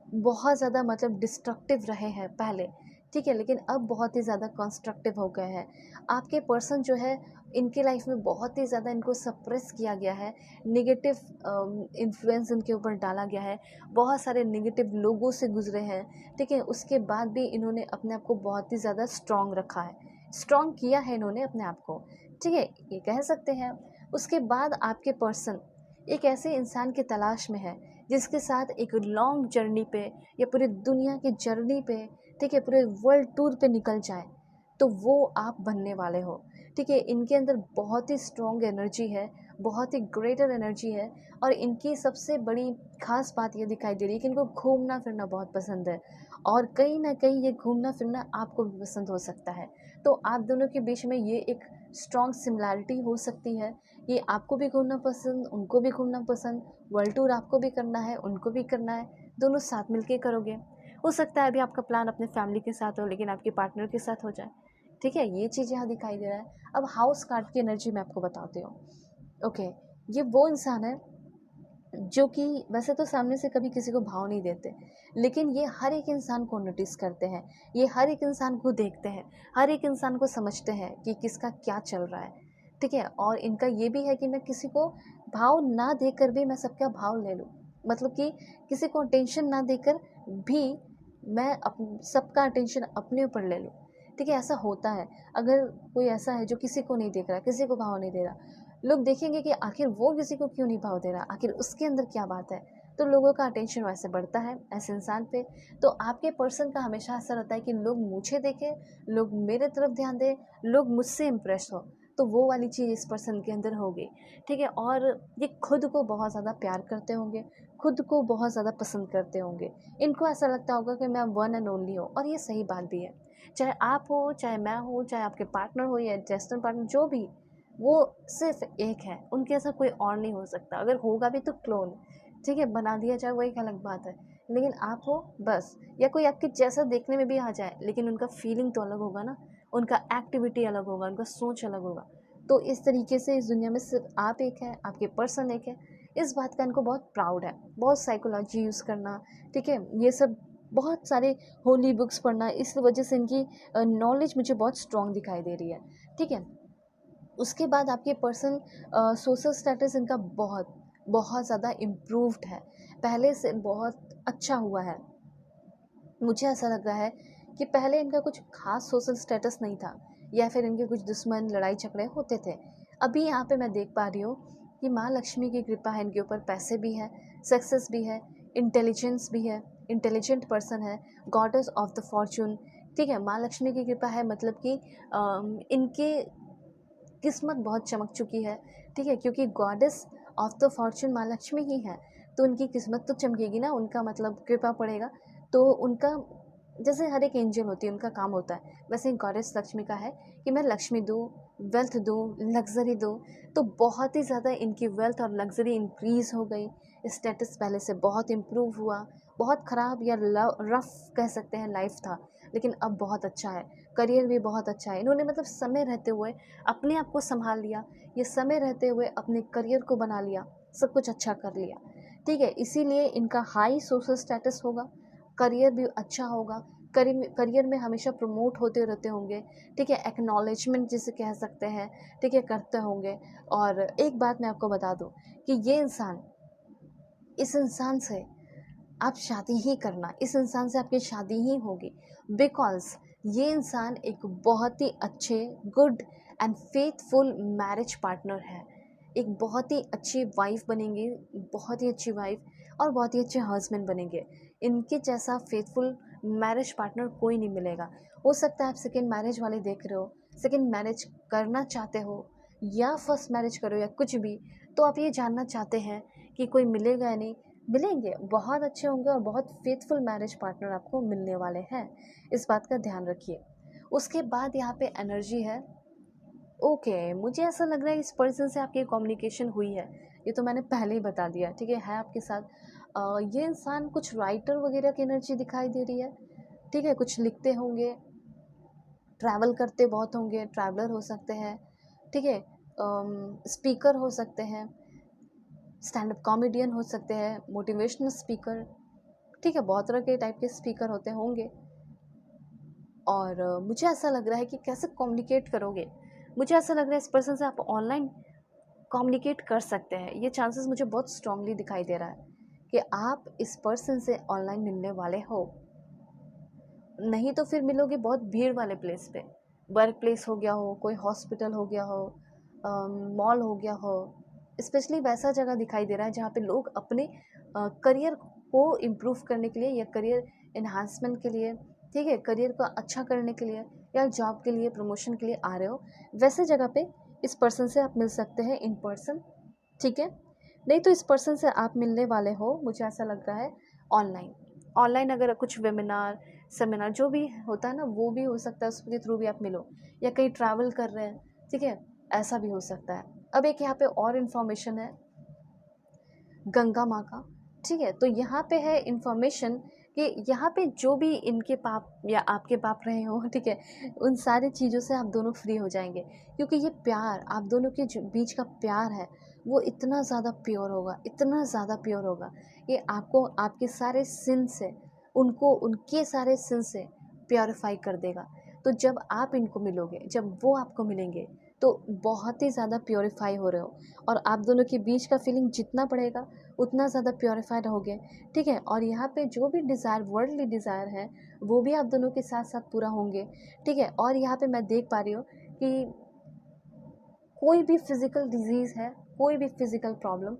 बहुत ज़्यादा मतलब डिस्ट्रक्टिव रहे हैं पहले, ठीक है, लेकिन अब बहुत ही ज़्यादा कंस्ट्रक्टिव हो गए हैं। आपके पर्सन जो है इनके लाइफ में बहुत ही ज़्यादा इनको सप्रेस किया गया है, नेगेटिव इन्फ्लुएंस इनके ऊपर डाला गया है, बहुत सारे नेगेटिव लोगों से गुजरे हैं। ठीक है, उसके बाद भी इन्होंने अपने आप को बहुत ही ज़्यादा स्ट्रॉन्ग रखा है, स्ट्रॉन्ग किया है इन्होंने अपने आप को। ठीक है, ये कह सकते हैं। उसके बाद आपके पर्सन एक ऐसे इंसान की तलाश में है जिसके साथ एक लॉन्ग जर्नी पे या पूरी दुनिया की जर्नी पे, ठीक है, पूरे वर्ल्ड टूर पे निकल जाए, तो वो आप बनने वाले हो। ठीक है, इनके अंदर बहुत ही स्ट्रॉन्ग एनर्जी है, बहुत ही ग्रेटर एनर्जी है और इनकी सबसे बड़ी खास बात ये दिखाई दे रही है कि इनको घूमना फिरना बहुत पसंद है और कहीं ना कहीं ये घूमना फिरना आपको भी पसंद हो सकता है। तो आप दोनों के बीच में ये एक स्ट्रॉन्ग सिमिलैरिटी हो सकती है। ये आपको भी घूमना पसंद, उनको भी घूमना पसंद, वर्ल्ड टूर आपको भी करना है, उनको भी करना है, दोनों साथ मिलके करोगे। हो सकता है अभी आपका प्लान अपने फैमिली के साथ हो लेकिन आपके पार्टनर के साथ हो जाए। ठीक है, ये चीज़ यहाँ दिखाई दे रहा है। अब हाउस कार्ड की एनर्जी मैं आपको बताती हूँ। ओके, ये वो इंसान है जो कि वैसे तो सामने से कभी किसी को भाव नहीं देते, लेकिन ये हर एक इंसान को नोटिस करते हैं, ये हर एक इंसान को देखते हैं, हर एक इंसान को समझते हैं कि किसका क्या चल रहा है। ठीक है, और इनका ये भी है कि मैं किसी को भाव ना देकर भी मैं सबका भाव ले लूँ, मतलब कि किसी को अटेंशन ना देकर भी मैं सबका अटेंशन अपने ऊपर ले लूँ। ठीक है, ऐसा होता है। अगर कोई ऐसा है जो किसी को नहीं देख रहा, किसी को भाव नहीं दे रहा, लोग देखेंगे कि आखिर वो किसी को क्यों नहीं भाव दे रहा, आखिर उसके अंदर क्या बात है, तो लोगों का अटेंशन वैसे बढ़ता है ऐसे इंसान पे। तो आपके पर्सन का हमेशा ऐसा रहता है कि लोग मुझे देखें, लोग मेरे तरफ ध्यान दें, लोग मुझसे इम्प्रेस हो, तो वो वाली चीज़ इस पर्सन के अंदर होगी। ठीक है, और ये खुद को बहुत ज़्यादा प्यार करते होंगे, खुद को बहुत ज़्यादा पसंद करते होंगे। इनको ऐसा लगता होगा कि मैं वन एंड ओनली हूँ, और ये सही बात भी है। चाहे आप हो, चाहे मैं हो, चाहे आपके पार्टनर हो या डेस्टिनी पार्टनर, जो भी, वो सिर्फ एक है, उनके ऐसा कोई और नहीं हो सकता। अगर होगा भी तो क्लोन, ठीक है, बना दिया जाए, वो एक अलग बात है, लेकिन आप हो बस। या कोई आपके जैसा देखने में भी आ जाए, लेकिन उनका फीलिंग तो अलग होगा ना, उनका एक्टिविटी अलग होगा, उनका सोच अलग होगा। तो इस तरीके से इस दुनिया में सिर्फ आप एक है, आपके पर्सन एक है। इस बात का इनको बहुत प्राउड है। बहुत साइकोलॉजी यूज़ करना, ठीक है, ये सब बहुत सारे होली बुक्स पढ़ना, इस वजह से इनकी नॉलेज मुझे बहुत स्ट्रॉन्ग दिखाई दे रही है। ठीक है, उसके बाद आपके पर्सन सोशल स्टेटस इनका बहुत बहुत ज़्यादा इम्प्रूव्ड है, पहले से बहुत अच्छा हुआ है। मुझे ऐसा लग रहा है कि पहले इनका कुछ खास सोशल स्टेटस नहीं था, या फिर इनके कुछ दुश्मन लड़ाई झगड़े होते थे। अभी यहाँ पे मैं देख पा रही हूँ कि माँ लक्ष्मी की कृपा है इनके ऊपर, पैसे भी है, सक्सेस भी है, इंटेलिजेंस भी है, इंटेलिजेंट पर्सन है, गॉडेस ऑफ द फॉर्चून। ठीक है, माँ लक्ष्मी की कृपा है, मतलब कि इनके किस्मत बहुत चमक चुकी है। ठीक है, क्योंकि गॉडेस ऑफ द फॉर्चून माँ लक्ष्मी ही है, तो उनकी किस्मत तो चमकेगी ना, उनका मतलब कृपा पड़ेगा, तो उनका जैसे हर एक एंजल होती है उनका काम होता है, वैसे ही गॉडेस लक्ष्मी का है कि मैं लक्ष्मी दूँ, वेल्थ दूँ, लग्जरी दूँ। तो बहुत ही ज़्यादा इनकी वेल्थ और लग्जरी इंक्रीज़ हो गई, स्टेटस पहले से बहुत इम्प्रूव हुआ। बहुत ख़राब या रफ कह सकते हैं लाइफ था, लेकिन अब बहुत अच्छा है। करियर भी बहुत अच्छा है। इन्होंने मतलब समय रहते हुए अपने आप को संभाल लिया, ये समय रहते हुए अपने करियर को बना लिया, सब कुछ अच्छा कर लिया। ठीक है, इसीलिए इनका हाई सोशल स्टेटस होगा, करियर भी अच्छा होगा, करियर में हमेशा प्रमोट होते रहते होंगे। ठीक है, एक्नॉलेजमेंट जिसे कह सकते हैं, ठीक है, करते होंगे। और एक बात मैं आपको बता दूं कि ये इंसान, इस इंसान से आप शादी ही करना, इस इंसान से आपकी शादी ही होगी, बिकॉज ये इंसान एक बहुत ही अच्छे, good and faithful marriage partner है। एक बहुत ही अच्छी वाइफ बनेंगी, बहुत ही अच्छी वाइफ, और बहुत ही अच्छे हस्बैंड बनेंगे। इनके जैसा फेथफुल मैरिज पार्टनर कोई नहीं मिलेगा। हो सकता है आप सेकेंड मैरिज वाले देख रहे हो, सेकेंड मैरिज करना चाहते हो, या फर्स्ट मैरिज करो, या कुछ भी, तो आप ये जानना चाहते हैं कि कोई मिलेगा या नहीं, मिलेंगे, बहुत अच्छे होंगे और बहुत फेथफुल मैरिज पार्टनर आपको मिलने वाले हैं, इस बात का ध्यान रखिए। उसके बाद यहाँ पे एनर्जी है। ओके, मुझे ऐसा लग रहा है इस पर्सन से आपकी कम्युनिकेशन हुई है, ये तो मैंने पहले ही बता दिया, ठीक है आपके साथ। ये इंसान कुछ राइटर वगैरह की एनर्जी दिखाई दे रही है, ठीक है, कुछ लिखते होंगे, ट्रैवल करते बहुत होंगे, ट्रैवलर हो सकते हैं, ठीक है, स्पीकर हो सकते हैं, स्टैंड अप कॉमेडियन हो सकते हैं, मोटिवेशनल स्पीकर, ठीक है, बहुत तरह के टाइप के स्पीकर होते होंगे। और मुझे ऐसा लग रहा है कि कैसे कम्युनिकेट करोगे, मुझे ऐसा लग रहा है इस पर्सन से आप ऑनलाइन कम्युनिकेट कर सकते हैं, ये चांसेस मुझे बहुत स्ट्रांगली दिखाई दे रहा है कि आप इस पर्सन से ऑनलाइन मिलने वाले हो। नहीं तो फिर मिलोगे बहुत भीड़ वाले प्लेस पे, वर्क प्लेस हो गया हो, कोई हॉस्पिटल हो गया हो, मॉल हो गया हो, स्पेशली वैसा जगह दिखाई दे रहा है जहाँ पे लोग अपने करियर को इम्प्रूव करने के लिए या करियर इन्हांसमेंट के लिए, ठीक है, करियर को अच्छा करने के लिए या जॉब के लिए, प्रमोशन के लिए आ रहे हो, वैसे जगह पे इस पर्सन से आप मिल सकते हैं इन पर्सन, ठीक है। नहीं तो इस पर्सन से आप मिलने वाले हो, मुझे ऐसा लग रहा है ऑनलाइन। ऑनलाइन अगर कुछ वेबिनार, सेमिनार जो भी होता है ना, वो भी हो सकता है, उसके थ्रू भी आप मिलो, या कहीं ट्रैवल कर रहे हैं, ठीक है, ऐसा भी हो सकता है। अब एक यहाँ पे और इन्फॉर्मेशन है गंगा माँ का, ठीक है, तो यहाँ पे है इन्फॉर्मेशन कि यहाँ पे जो भी इनके पाप या आपके पाप रहे हो, ठीक है, उन सारी चीज़ों से आप दोनों फ्री हो जाएंगे, क्योंकि ये प्यार आप दोनों के जो बीच का प्यार है वो इतना ज़्यादा प्योर होगा, इतना ज़्यादा प्योर होगा कि आपको आपके सारे सिन से, उनको उनके सारे सिन से प्योरीफाई कर देगा। तो जब आप इनको मिलोगे, जब वो आपको मिलेंगे, तो बहुत ही ज़्यादा प्योरीफाई हो रहे हो, और आप दोनों के बीच का फीलिंग जितना बढ़ेगा उतना ज़्यादा प्योरीफाइड होगे, ठीक है। और यहाँ पे जो भी डिज़ायर, वर्ल्डली डिज़ायर है, वो भी आप दोनों के साथ साथ पूरा होंगे, ठीक है। और यहाँ पे मैं देख पा रही हूँ कि कोई भी फिज़िकल डिजीज़ है, कोई भी फिज़िकल प्रॉब्लम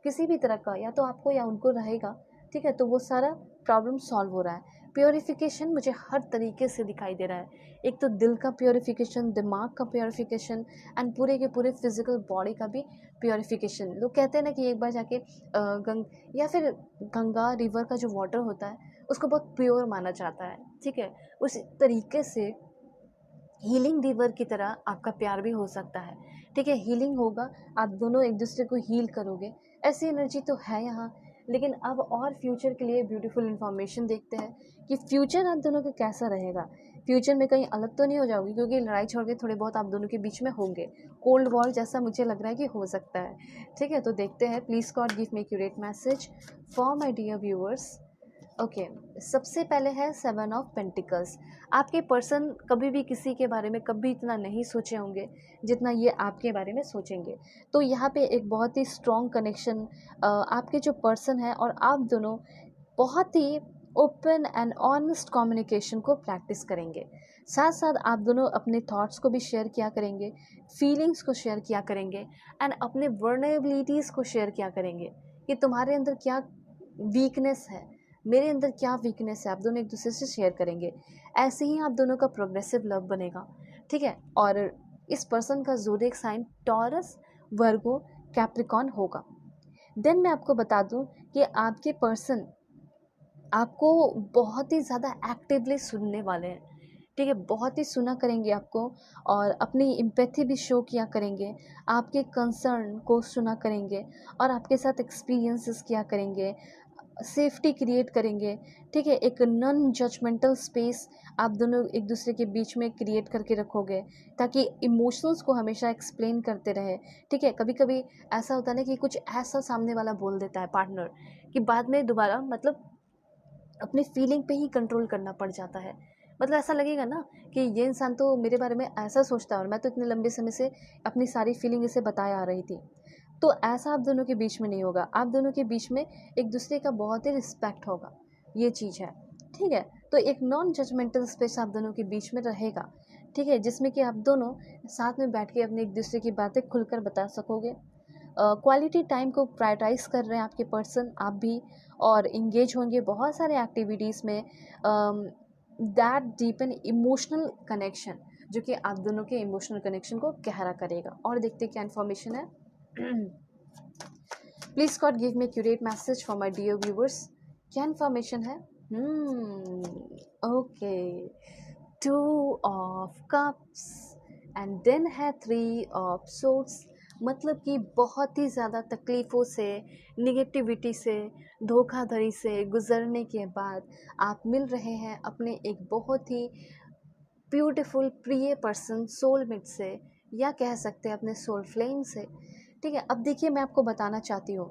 किसी भी तरह का या तो आपको या उनको रहेगा, ठीक है, तो वो सारा प्रॉब्लम सॉल्व हो रहा है। प्योरिफिकेशन मुझे हर तरीके से दिखाई दे रहा है, एक तो दिल का प्योरिफिकेशन, दिमाग का प्योरिफिकेशन, एंड पूरे के पूरे फिजिकल बॉडी का भी प्योरिफिकेशन। लोग कहते हैं ना कि एक बार जाके या फिर गंगा रिवर का जो वाटर होता है उसको बहुत प्योर माना जाता है, ठीक है। उस तरीके से हीलिंग रिवर की तरह आपका प्यार भी हो सकता है, ठीक है, हीलिंग होगा, आप दोनों एक दूसरे को हील करोगे, ऐसी एनर्जी तो है यहाँ। लेकिन अब और फ्यूचर के लिए ब्यूटीफुल इन्फॉर्मेशन देखते हैं कि फ्यूचर आप दोनों का कैसा रहेगा, फ्यूचर में कहीं अलग तो नहीं हो जाओगी, क्योंकि लड़ाई झगड़े थोड़े बहुत आप दोनों के बीच में होंगे, कोल्ड वॉर जैसा मुझे लग रहा है कि हो सकता है, ठीक है। तो देखते हैं, please God give me accurate message for my dear viewers. Okay, सबसे पहले है 7 ऑफ पेंटिकल्स। आपके पर्सन कभी भी किसी के बारे में कभी इतना नहीं सोचे होंगे जितना ये आपके बारे में सोचेंगे। तो यहाँ पे एक बहुत ही स्ट्रॉन्ग कनेक्शन आपके जो पर्सन है और आप दोनों बहुत ही ओपन एंड ऑनेस्ट कम्युनिकेशन को प्रैक्टिस करेंगे। साथ साथ आप दोनों अपने थॉट्स को भी शेयर किया करेंगे, फीलिंग्स को शेयर किया करेंगे, एंड अपने वर्नेबिलिटीज़ को शेयर किया करेंगे कि तुम्हारे अंदर क्या वीकनेस है, मेरे अंदर क्या वीकनेस है, आप दोनों एक दूसरे से शेयर करेंगे। ऐसे ही आप दोनों का प्रोग्रेसिव लव बनेगा, ठीक है। और इस पर्सन का ज़ोडिएक साइन टॉरस, वर्गो, कैप्रिकॉन होगा। देन मैं आपको बता दूं कि आपके पर्सन आपको बहुत ही ज़्यादा एक्टिवली सुनने वाले हैं, ठीक है, बहुत ही सुना करेंगे आपको, और अपनी एम्पैथी भी शो किया करेंगे, आपके कंसर्न को सुना करेंगे, और आपके साथ एक्सपीरियंसेस किया करेंगे, सेफ्टी क्रिएट करेंगे, ठीक है। एक नॉन जजमेंटल स्पेस आप दोनों एक दूसरे के बीच में क्रिएट करके रखोगे, ताकि इमोशंस को हमेशा एक्सप्लेन करते रहे, ठीक है। कभी कभी ऐसा होता है ना कि कुछ ऐसा सामने वाला बोल देता है पार्टनर कि बाद में दोबारा मतलब अपने फीलिंग पे ही कंट्रोल करना पड़ जाता है। मतलब ऐसा लगेगा ना कि ये इंसान तो मेरे बारे में ऐसा सोचता है और मैं तो इतने लंबे समय से अपनी सारी फीलिंग इसे बताया आ रही थी। तो ऐसा आप दोनों के बीच में नहीं होगा, आप दोनों के बीच में एक दूसरे का बहुत ही रिस्पेक्ट होगा, ये चीज़ है, ठीक है। तो एक नॉन जजमेंटल स्पेस आप दोनों के बीच में रहेगा, ठीक है, जिसमें कि आप दोनों साथ में बैठ के अपने एक दूसरे की बातें खुलकर बता सकोगे। क्वालिटी टाइम को प्रायोरिटाइज कर रहे हैं आपके पर्सन, आप भी, और इंगेज होंगे बहुत सारे एक्टिविटीज़ में दैट डीपन इमोशनल कनेक्शन, जो कि आप दोनों के इमोशनल कनेक्शन को गहरा करेगा। और देखते क्या इन्फॉर्मेशन है। Please God give me accurate message for my dear viewers. क्या इन्फॉर्मेशन है? Okay, 2 of cups and then है 3 ऑफ सोर्ट्स। मतलब कि बहुत ही ज़्यादा तकलीफ़ों से, निगेटिविटी से, धोखाधड़ी से गुज़रने के बाद आप मिल रहे हैं अपने एक बहुत ही ब्यूटीफुल प्रिय पर्सन, सोलमेट से, या कह सकते हैं अपने सोल फ्लेम से। ठीक है, अब देखिए मैं आपको बताना चाहती हूँ,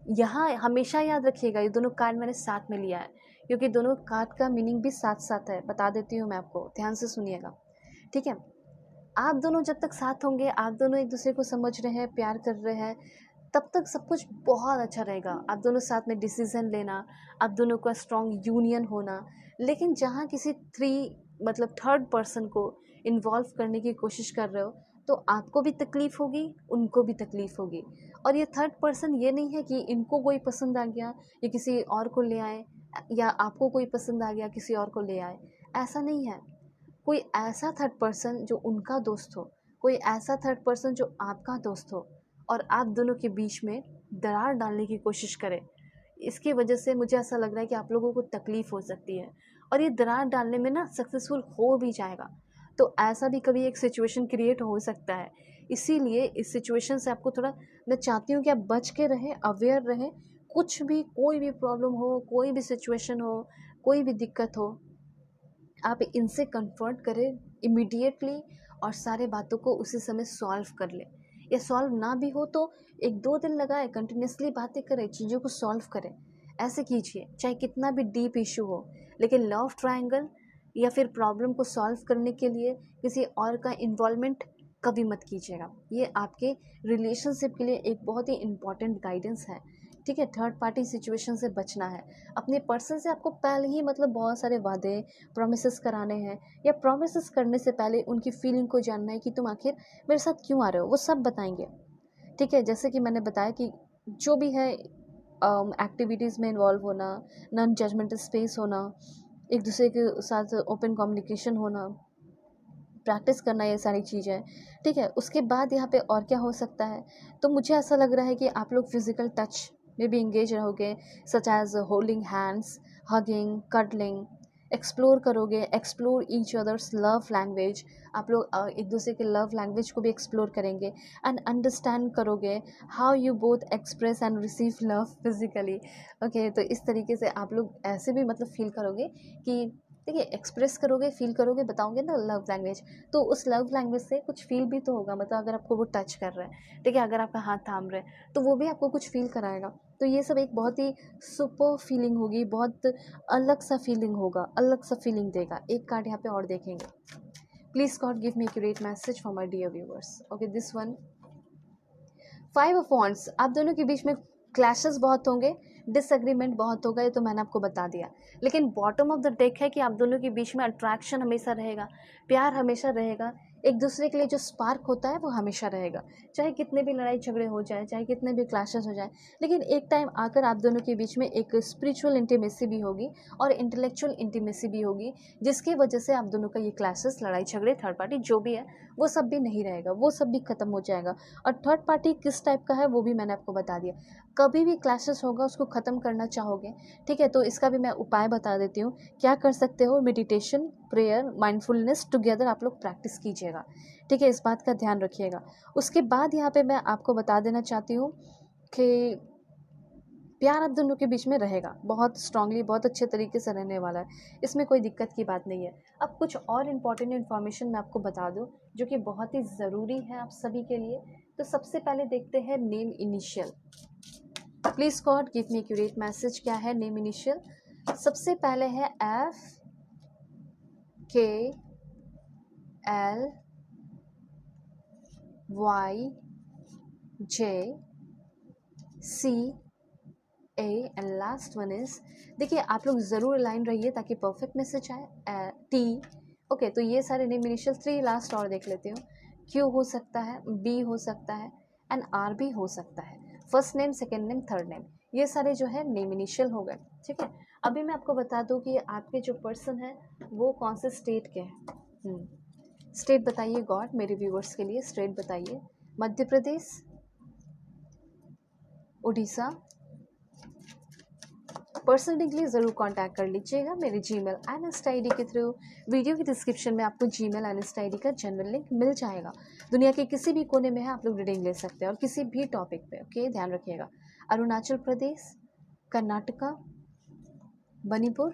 यहाँ हमेशा याद रखिएगा ये दोनों कार्ड मैंने साथ में लिया है, क्योंकि दोनों कार्ड का मीनिंग भी साथ साथ है। बता देती हूँ मैं आपको, ध्यान से सुनिएगा। ठीक है, आप दोनों जब तक साथ होंगे, आप दोनों एक दूसरे को समझ रहे हैं, प्यार कर रहे हैं, तब तक सब कुछ बहुत अच्छा रहेगा। आप दोनों साथ में डिसीजन लेना, आप दोनों का स्ट्रॉन्ग यूनियन होना। लेकिन जहाँ किसी मतलब थर्ड पर्सन को इन्वॉल्व करने की कोशिश कर रहे हो, तो आपको भी तकलीफ़ होगी, उनको भी तकलीफ़ होगी। और ये थर्ड पर्सन ये नहीं है कि इनको कोई पसंद आ गया या किसी और को ले आए, या आपको कोई पसंद आ गया किसी और को ले आए। ऐसा नहीं है। कोई ऐसा थर्ड पर्सन जो उनका दोस्त हो, कोई ऐसा थर्ड पर्सन जो आपका दोस्त हो, और आप दोनों के बीच में दरार डालने की कोशिश करे। इसकी वजह से मुझे ऐसा लग रहा है कि आप लोगों को तकलीफ़ हो सकती है, और ये दरार डालने में ना सक्सेसफुल हो भी जाएगा। तो ऐसा भी कभी एक सिचुएशन क्रिएट हो सकता है। इसीलिए इस सिचुएशन से आपको थोड़ा, मैं चाहती हूँ कि आप बच के रहें, अवेयर रहें। कुछ भी, कोई भी प्रॉब्लम हो, कोई भी सिचुएशन हो, कोई भी दिक्कत हो, आप इनसे कन्फर्ट करें इमीडिएटली, और सारे बातों को उसी समय सॉल्व कर लें। या सॉल्व ना भी हो तो 1-2 दिन लगाए, कंटिन्यूसली बातें करें, चीज़ों को सॉल्व करें। ऐसे कीजिए, चाहे कितना भी डीप इशू हो। लेकिन लव ट्रायंगल या फिर प्रॉब्लम को सॉल्व करने के लिए किसी और का इन्वॉल्वमेंट कभी मत कीजिएगा। ये आपके रिलेशनशिप के लिए एक बहुत ही इम्पॉर्टेंट गाइडेंस है। ठीक है, थर्ड पार्टी सिचुएशन से बचना है। अपने पर्सन से आपको पहले ही मतलब बहुत सारे वादे, प्रॉमिसेस कराने हैं, या प्रॉमिसेस करने से पहले उनकी फीलिंग को जानना है कि तुम आखिर मेरे साथ क्यों आ रहे हो, वो सब बताएंगे। ठीक है, जैसे कि मैंने बताया कि जो भी है, एक्टिविटीज़ में इन्वॉल्व होना, नॉन जजमेंटल स्पेस होना, एक दूसरे के साथ ओपन कम्युनिकेशन होना, प्रैक्टिस करना, ये सारी चीज़ें। ठीक है, उसके बाद यहाँ पे और क्या हो सकता है? तो मुझे ऐसा लग रहा है कि आप लोग फिजिकल टच में भी इंगेज रहोगे, such as holding hands, hugging, cuddling. Explore करोगे, explore each others love language. आप लोग एक दूसरे के लव लैंग्वेज को भी एक्सप्लोर करेंगे, एंड अंडरस्टैंड करोगे how you both express and receive love physically. Okay, तो इस तरीके से आप लोग ऐसे भी मतलब फील करोगे कि, देखिए, एक्सप्रेस करोगे, फील करोगे, बताओगे ना लव लैंग्वेज, तो उस लव लैंग्वेज से कुछ फील भी तो होगा। मतलब अगर आपको वो टच कर रहा है, ठीक है, अगर आपका हाथ थाम रहे हैं, तो वो भी आपको कुछ फील कराएगा। तो ये सब एक बहुत ही सुपर फीलिंग होगी, बहुत अलग सा फीलिंग होगा, अलग सा फीलिंग देगा। एक कार्ड यहाँ पे और देखेंगे। Please God give me accurate message for my dear viewers. Okay, this one, 5 of wands. आप दोनों के बीच में क्लैशेस बहुत होंगे, डिसएग्रीमेंट बहुत होगा, ये तो मैंने आपको बता दिया। लेकिन बॉटम ऑफ द डेक है कि आप दोनों के बीच में अट्रैक्शन हमेशा रहेगा, प्यार हमेशा रहेगा, एक दूसरे के लिए जो स्पार्क होता है वो हमेशा रहेगा। चाहे कितने भी लड़ाई झगड़े हो जाए, चाहे कितने भी क्लैशेस हो जाए, लेकिन एक टाइम आकर आप दोनों के बीच में एक स्पिरिचुअल इंटीमेसी भी होगी और इंटेलेक्चुअल इंटीमेसी भी होगी, जिसकी वजह से आप दोनों का ये क्लैशेस, लड़ाई झगड़े, थर्ड पार्टी जो भी है, वो सब भी नहीं रहेगा, वो सब भी खत्म हो जाएगा। और थर्ड पार्टी किस टाइप का है वो भी मैंने आपको बता दिया। कभी भी क्लैशेस होगा उसको ख़त्म करना चाहोगे, ठीक है, तो इसका भी मैं उपाय बता देती हूँ। क्या कर सकते हो? मेडिटेशन, प्रेयर, माइंडफुलनेस टुगेदर आप लोग प्रैक्टिस कीजिएगा। ठीक है, इस बात का ध्यान रखिएगा। उसके बाद यहाँ पे मैं आपको बता देना चाहती हूँ कि प्यार आप दोनों के बीच में रहेगा, बहुत स्ट्रांगली, बहुत अच्छे तरीके से रहने वाला है, इसमें कोई दिक्कत की बात नहीं है। अब कुछ और इम्पॉर्टेंट इन्फॉर्मेशन मैं आपको बता दूं जो कि बहुत ही ज़रूरी है आप सभी के लिए। तो सबसे पहले देखते हैं name initial. Please God give me accurate message, क्या है नेम इनिशियल? सबसे पहले है F K L Y J C A and last one is, देखिए आप लोग ज़रूर अलाइन रहिए ताकि परफेक्ट मैसेज आए। T। ओके, तो ये सारे नेम इनिशियल। 3 लास्ट और देख लेती हूँ। Q हो सकता है, B हो सकता है, एंड R भी हो सकता है। First name, second name, third name, ये सारे जो है नेम इनिशियल हो गए। ठीक है, अभी मैं आपको बता दूँ कि आपके जो पर्सन है वो कौन से स्टेट के हैं। स्टेट बताइए गॉड, मेरे व्यूवर्स के लिए स्टेट बताइए। मध्य प्रदेश, उड़ीसा। पर्सनली के लिए ज़रूर कांटेक्ट कर लीजिएगा मेरे Gmail and Insta I D के थ्रू। वीडियो की डिस्क्रिप्शन में आपको Gmail and Insta I D का जनरल लिंक मिल जाएगा। दुनिया के किसी भी कोने में है आप लोग रीडिंग ले सकते हैं और किसी भी टॉपिक पे। ओके, ध्यान रखिएगा। अरुणाचल प्रदेश, कर्नाटका, मणिपुर,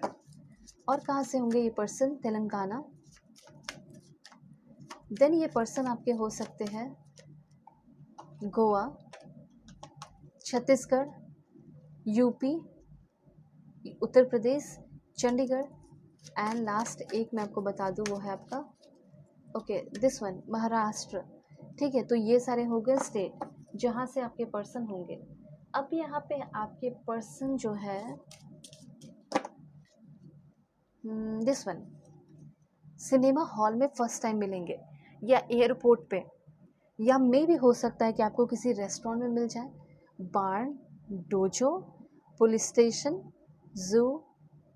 और कहाँ से होंगे ये पर्सन? तेलंगाना। देन ये पर्सन आपके हो सकते हैं Goa, Chhattisgarh, UP, Uttar Pradesh, Chandigarh, and last एक मैं आपको बता दूं वो है आपका ओके दिस वन, महाराष्ट्र। ठीक है, तो ये सारे हो गए स्टेट जहाँ से आपके पर्सन होंगे। अब यहाँ पे आपके पर्सन जो है दिस वन, सिनेमा हॉल में फर्स्ट टाइम मिलेंगे, या एयरपोर्ट पे, या मे भी हो सकता है कि आपको किसी रेस्टोरेंट में मिल जाए, बार्न, डोजो, पुलिस स्टेशन, जू,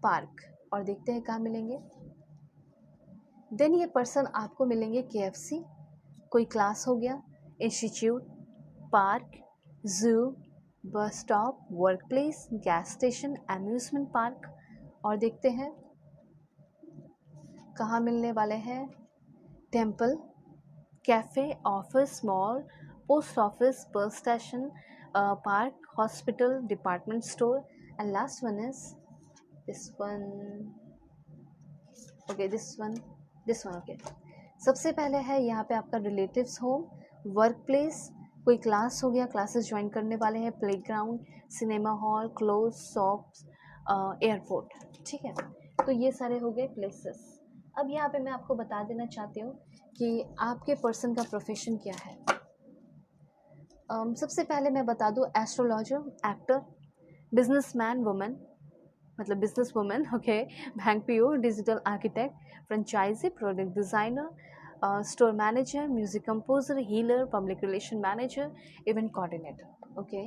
पार्क, और देखते हैं कहाँ मिलेंगे। देन ये पर्सन आपको मिलेंगे KFC, कोई क्लास हो गया, इंस्टीट्यूट, पार्क, जू, bus stop, work place, gas station, amusement park, और देखते हैं कहाँ मिलने वाले हैं। Temple, cafe, office, mall, post office, bus station, park, hospital, department store, and last one is this one okay this one okay. सबसे पहले है यहाँ पे आपका रिलेटिव्स होम, वर्क प्लेस, कोई क्लास हो गया, क्लासेस ज्वाइन करने वाले हैं, playground, cinema hall, cloth shops, airport. ठीक है, तो ये सारे हो गए प्लेसेस। अब यहाँ पे मैं आपको बता देना चाहती हूँ कि आपके पर्सन का प्रोफेशन क्या है। सबसे पहले मैं बता दूँ, एस्ट्रोलॉजर, एक्टर, बिजनेसमैन वुमन, मतलब business woman, okay, bank PO, digital architect, franchisee, product designer, store manager, music composer, healer, public relation manager, event coordinator, okay,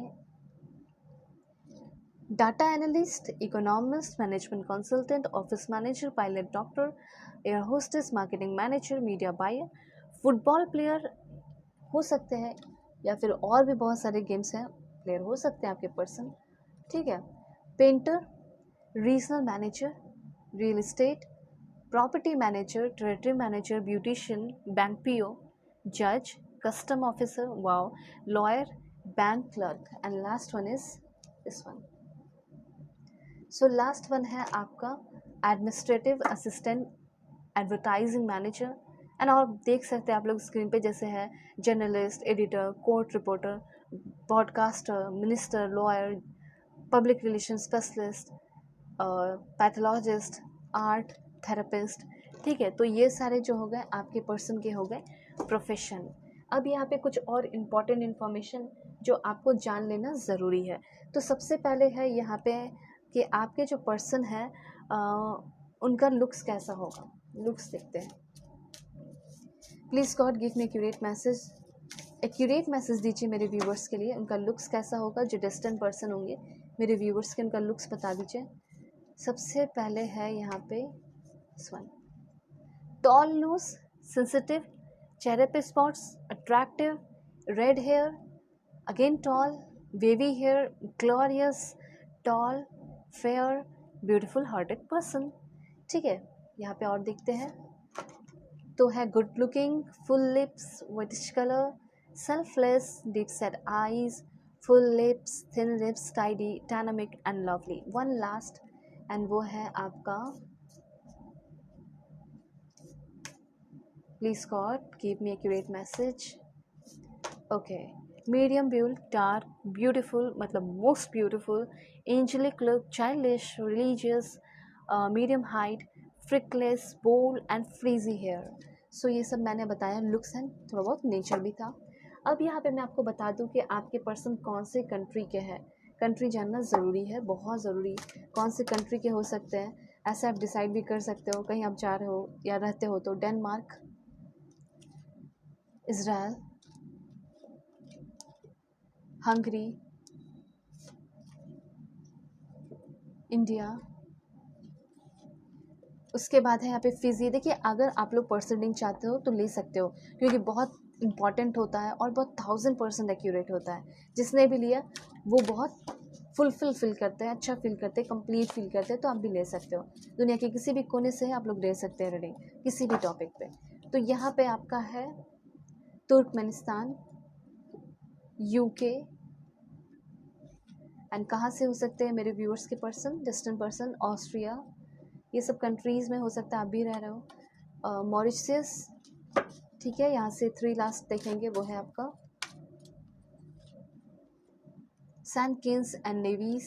data analyst, economist, management consultant, office manager, pilot, doctor, air hostess, marketing manager, media buyer, football player हो सकते हैं, या फिर और भी बहुत सारे games हैं प्लेयर हो सकते हैं आपके पर्सन। ठीक है, painter, regional manager, real estate, property manager, territory manager, beautician, bank PO, जज, custom officer, wow, lawyer, bank clerk, and last one is this one. So last one है आपका administrative assistant, advertising manager, and और देख सकते हैं आप लोग screen पे जैसे है journalist, editor, court reporter, podcaster, minister, lawyer, public relation specialist, pathologist, art therapist. ठीक है, तो ये सारे जो हो गए आपके पर्सन के हो गए प्रोफेशन। अब यहाँ पे कुछ और इम्पॉर्टेंट इन्फॉर्मेशन जो आपको जान लेना ज़रूरी है। तो सबसे पहले है यहाँ पे कि आपके जो पर्सन है उनका लुक्स कैसा होगा। लुक्स देखते हैं। Please God give me accurate message दीजिए मेरे व्यूवर्स के लिए। उनका लुक्स कैसा होगा, जो डिस्टेंट पर्सन होंगे मेरे व्यूवर्स के, उनका लुक्स बता दीजिए। सबसे पहले है यहाँ पे वन, टॉल नोज, सेंसिटिव, चेहरे पे spots, attractive, red hair, again tall, wavy hair, glorious, tall, fair, beautiful hearted person. ठीक है, यहाँ पे और देखते हैं तो है good looking, full lips, whitish colour, selfless, deep set eyes, full lips, thin lips, tidy, dynamic and lovely. One last, and वो है आपका please God give me accurate message. Okay, medium build, dark, beautiful, मतलब most beautiful, angelic look, childish, religious, medium height, freckles, bold and frizzy hair. So ये सब मैंने बताया looks हैं, थोड़ा बहुत नेचर भी था। अब यहाँ पे मैं आपको बता दूँ कि आपके पर्सन कौन से कंट्री के हैं। कंट्री जानना ज़रूरी है, बहुत ज़रूरी। कौन से कंट्री के हो सकते हैं ऐसे आप डिसाइड भी कर सकते हो। कहीं आप जा रहे हो या रहते हो तो डेनमार्क, इज़राइल, हंगरी, इंडिया, उसके बाद है यहाँ पे फिजी। देखिए, अगर आप लोग पर्सन लिंक चाहते हो तो ले सकते हो, क्योंकि बहुत इम्पॉर्टेंट होता है और बहुत 1000% एक्यूरेट होता है। जिसने भी लिया वो बहुत फील करते हैं, अच्छा फील करते हैं, कंप्लीट फील करते हैं। तो आप भी ले सकते हो, दुनिया के किसी भी कोने से आप लोग ले सकते हैं रीडिंग किसी भी टॉपिक पे। तो यहाँ पे आपका है तुर्कमेनिस्तान, यूके, एंड कहाँ से हो सकते हैं मेरे व्यूअर्स के पर्सन, डिस्टेंट पर्सन, ऑस्ट्रिया, ये सब कंट्रीज़ में हो सकता है आप भी रह रहे हो। मॉरिशस, ठीक है, यहाँ से 3 लास्ट देखेंगे, वो है आपका Saint Kitts and Nevis.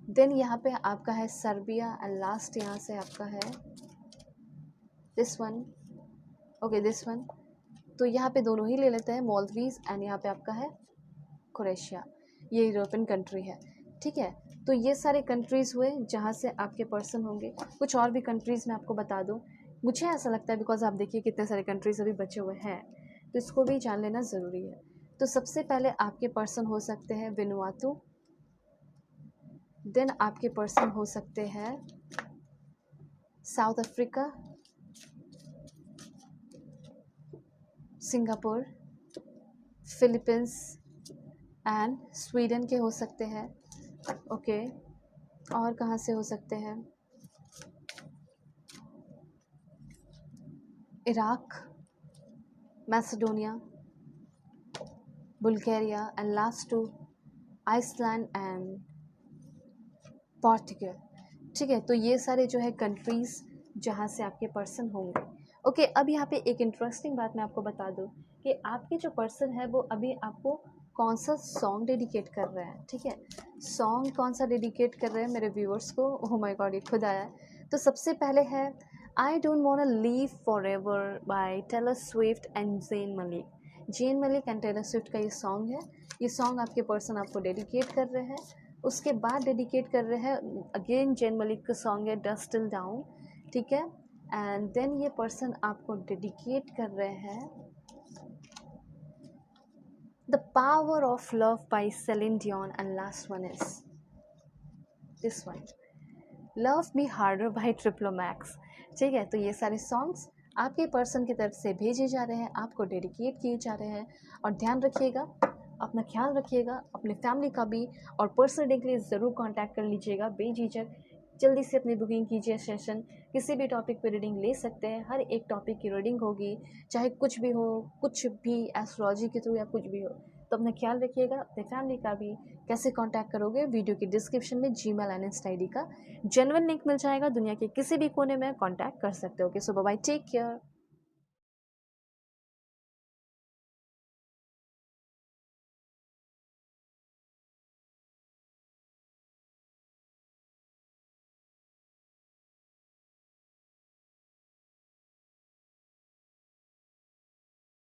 Then यहाँ पे आपका है सर्बिया, एंड लास्ट यहाँ से आपका है this one, okay this one. तो यहाँ पे दोनों ही ले लेते हैं, मालदीव्स, एंड यहाँ पे आपका है क्रोएशिया, ये यूरोपियन कंट्री है, ठीक है। तो ये सारे कंट्रीज़ हुए जहाँ से आपके पर्सन होंगे। कुछ और भी कंट्रीज़ मैं आपको बता दूँ, मुझे ऐसा लगता है, बिकॉज आप देखिए कितने सारे कंट्रीज़ अभी बचे हुए हैं, तो इसको भी जान लेना ज़रूरी है। तो सबसे पहले आपके पर्सन हो सकते हैं वेनुआतू, देन आपके पर्सन हो सकते हैं south Africa, Singapore, Philippines and Sweden के हो सकते हैं, ओके। और कहाँ से हो सकते हैं, Iraq, Macedonia, Bulgaria, and last two Iceland and Portugal, ठीक है। तो ये सारे जो है कंट्रीज़ जहाँ से आपके पर्सन होंगे, ओके। अब यहाँ पे एक इंटरेस्टिंग बात मैं आपको बता दूँ कि आपके जो पर्सन है वो अभी आपको कौन सा सॉन्ग डेडिकेट कर रहे हैं, ठीक है। सॉन्ग कौन सा डेडिकेट कर रहे हैं मेरे व्यूअर्स को, ओह माय गॉड, ये खुद आया है। तो सबसे पहले है I don't wanna live forever by Taylor Swift and Zayn Malik. Zayn Malik and Taylor Swift का ये सॉन्ग है, ये सॉन्ग आपके पर्सन आपको डेडिकेट कर रहे हैं। उसके बाद डेडिकेट कर रहे हैं अगेन ज़ेन मलिक का सॉन्ग है डस्ट टिल डाउन, ठीक है। एंड देन ये पर्सन आपको डेडिकेट कर रहे हैं the power of love by Celine Dion, and last one is this one, love me harder by Triplo Max, ठीक है। तो ये सारे सॉन्ग्स आपके पर्सन की तरफ से भेजे जा रहे हैं, आपको डेडिकेट किए जा रहे हैं। और ध्यान रखिएगा, अपना ख्याल रखिएगा, अपने फैमिली का भी, और पर्सनल रीडिंग के लिए ज़रूर कांटेक्ट कर लीजिएगा बेझिझक। जल्दी से अपनी बुकिंग कीजिए सेशन, किसी भी टॉपिक पे रीडिंग ले सकते हैं, हर एक टॉपिक की रीडिंग होगी, चाहे कुछ भी हो, कुछ भी एस्ट्रोलॉजी के थ्रू या कुछ भी हो। तो अपना ख्याल रखिएगा, अपने फैमिली का भी। कैसे कांटेक्ट करोगे, वीडियो की डिस्क्रिप्शन में जीमेल एंड इंस्टा आईडी का जेन्युइन लिंक मिल जाएगा, दुनिया के किसी भी कोने में कांटेक्ट कर सकते हो। ओके, सो बाय, टेक केयर।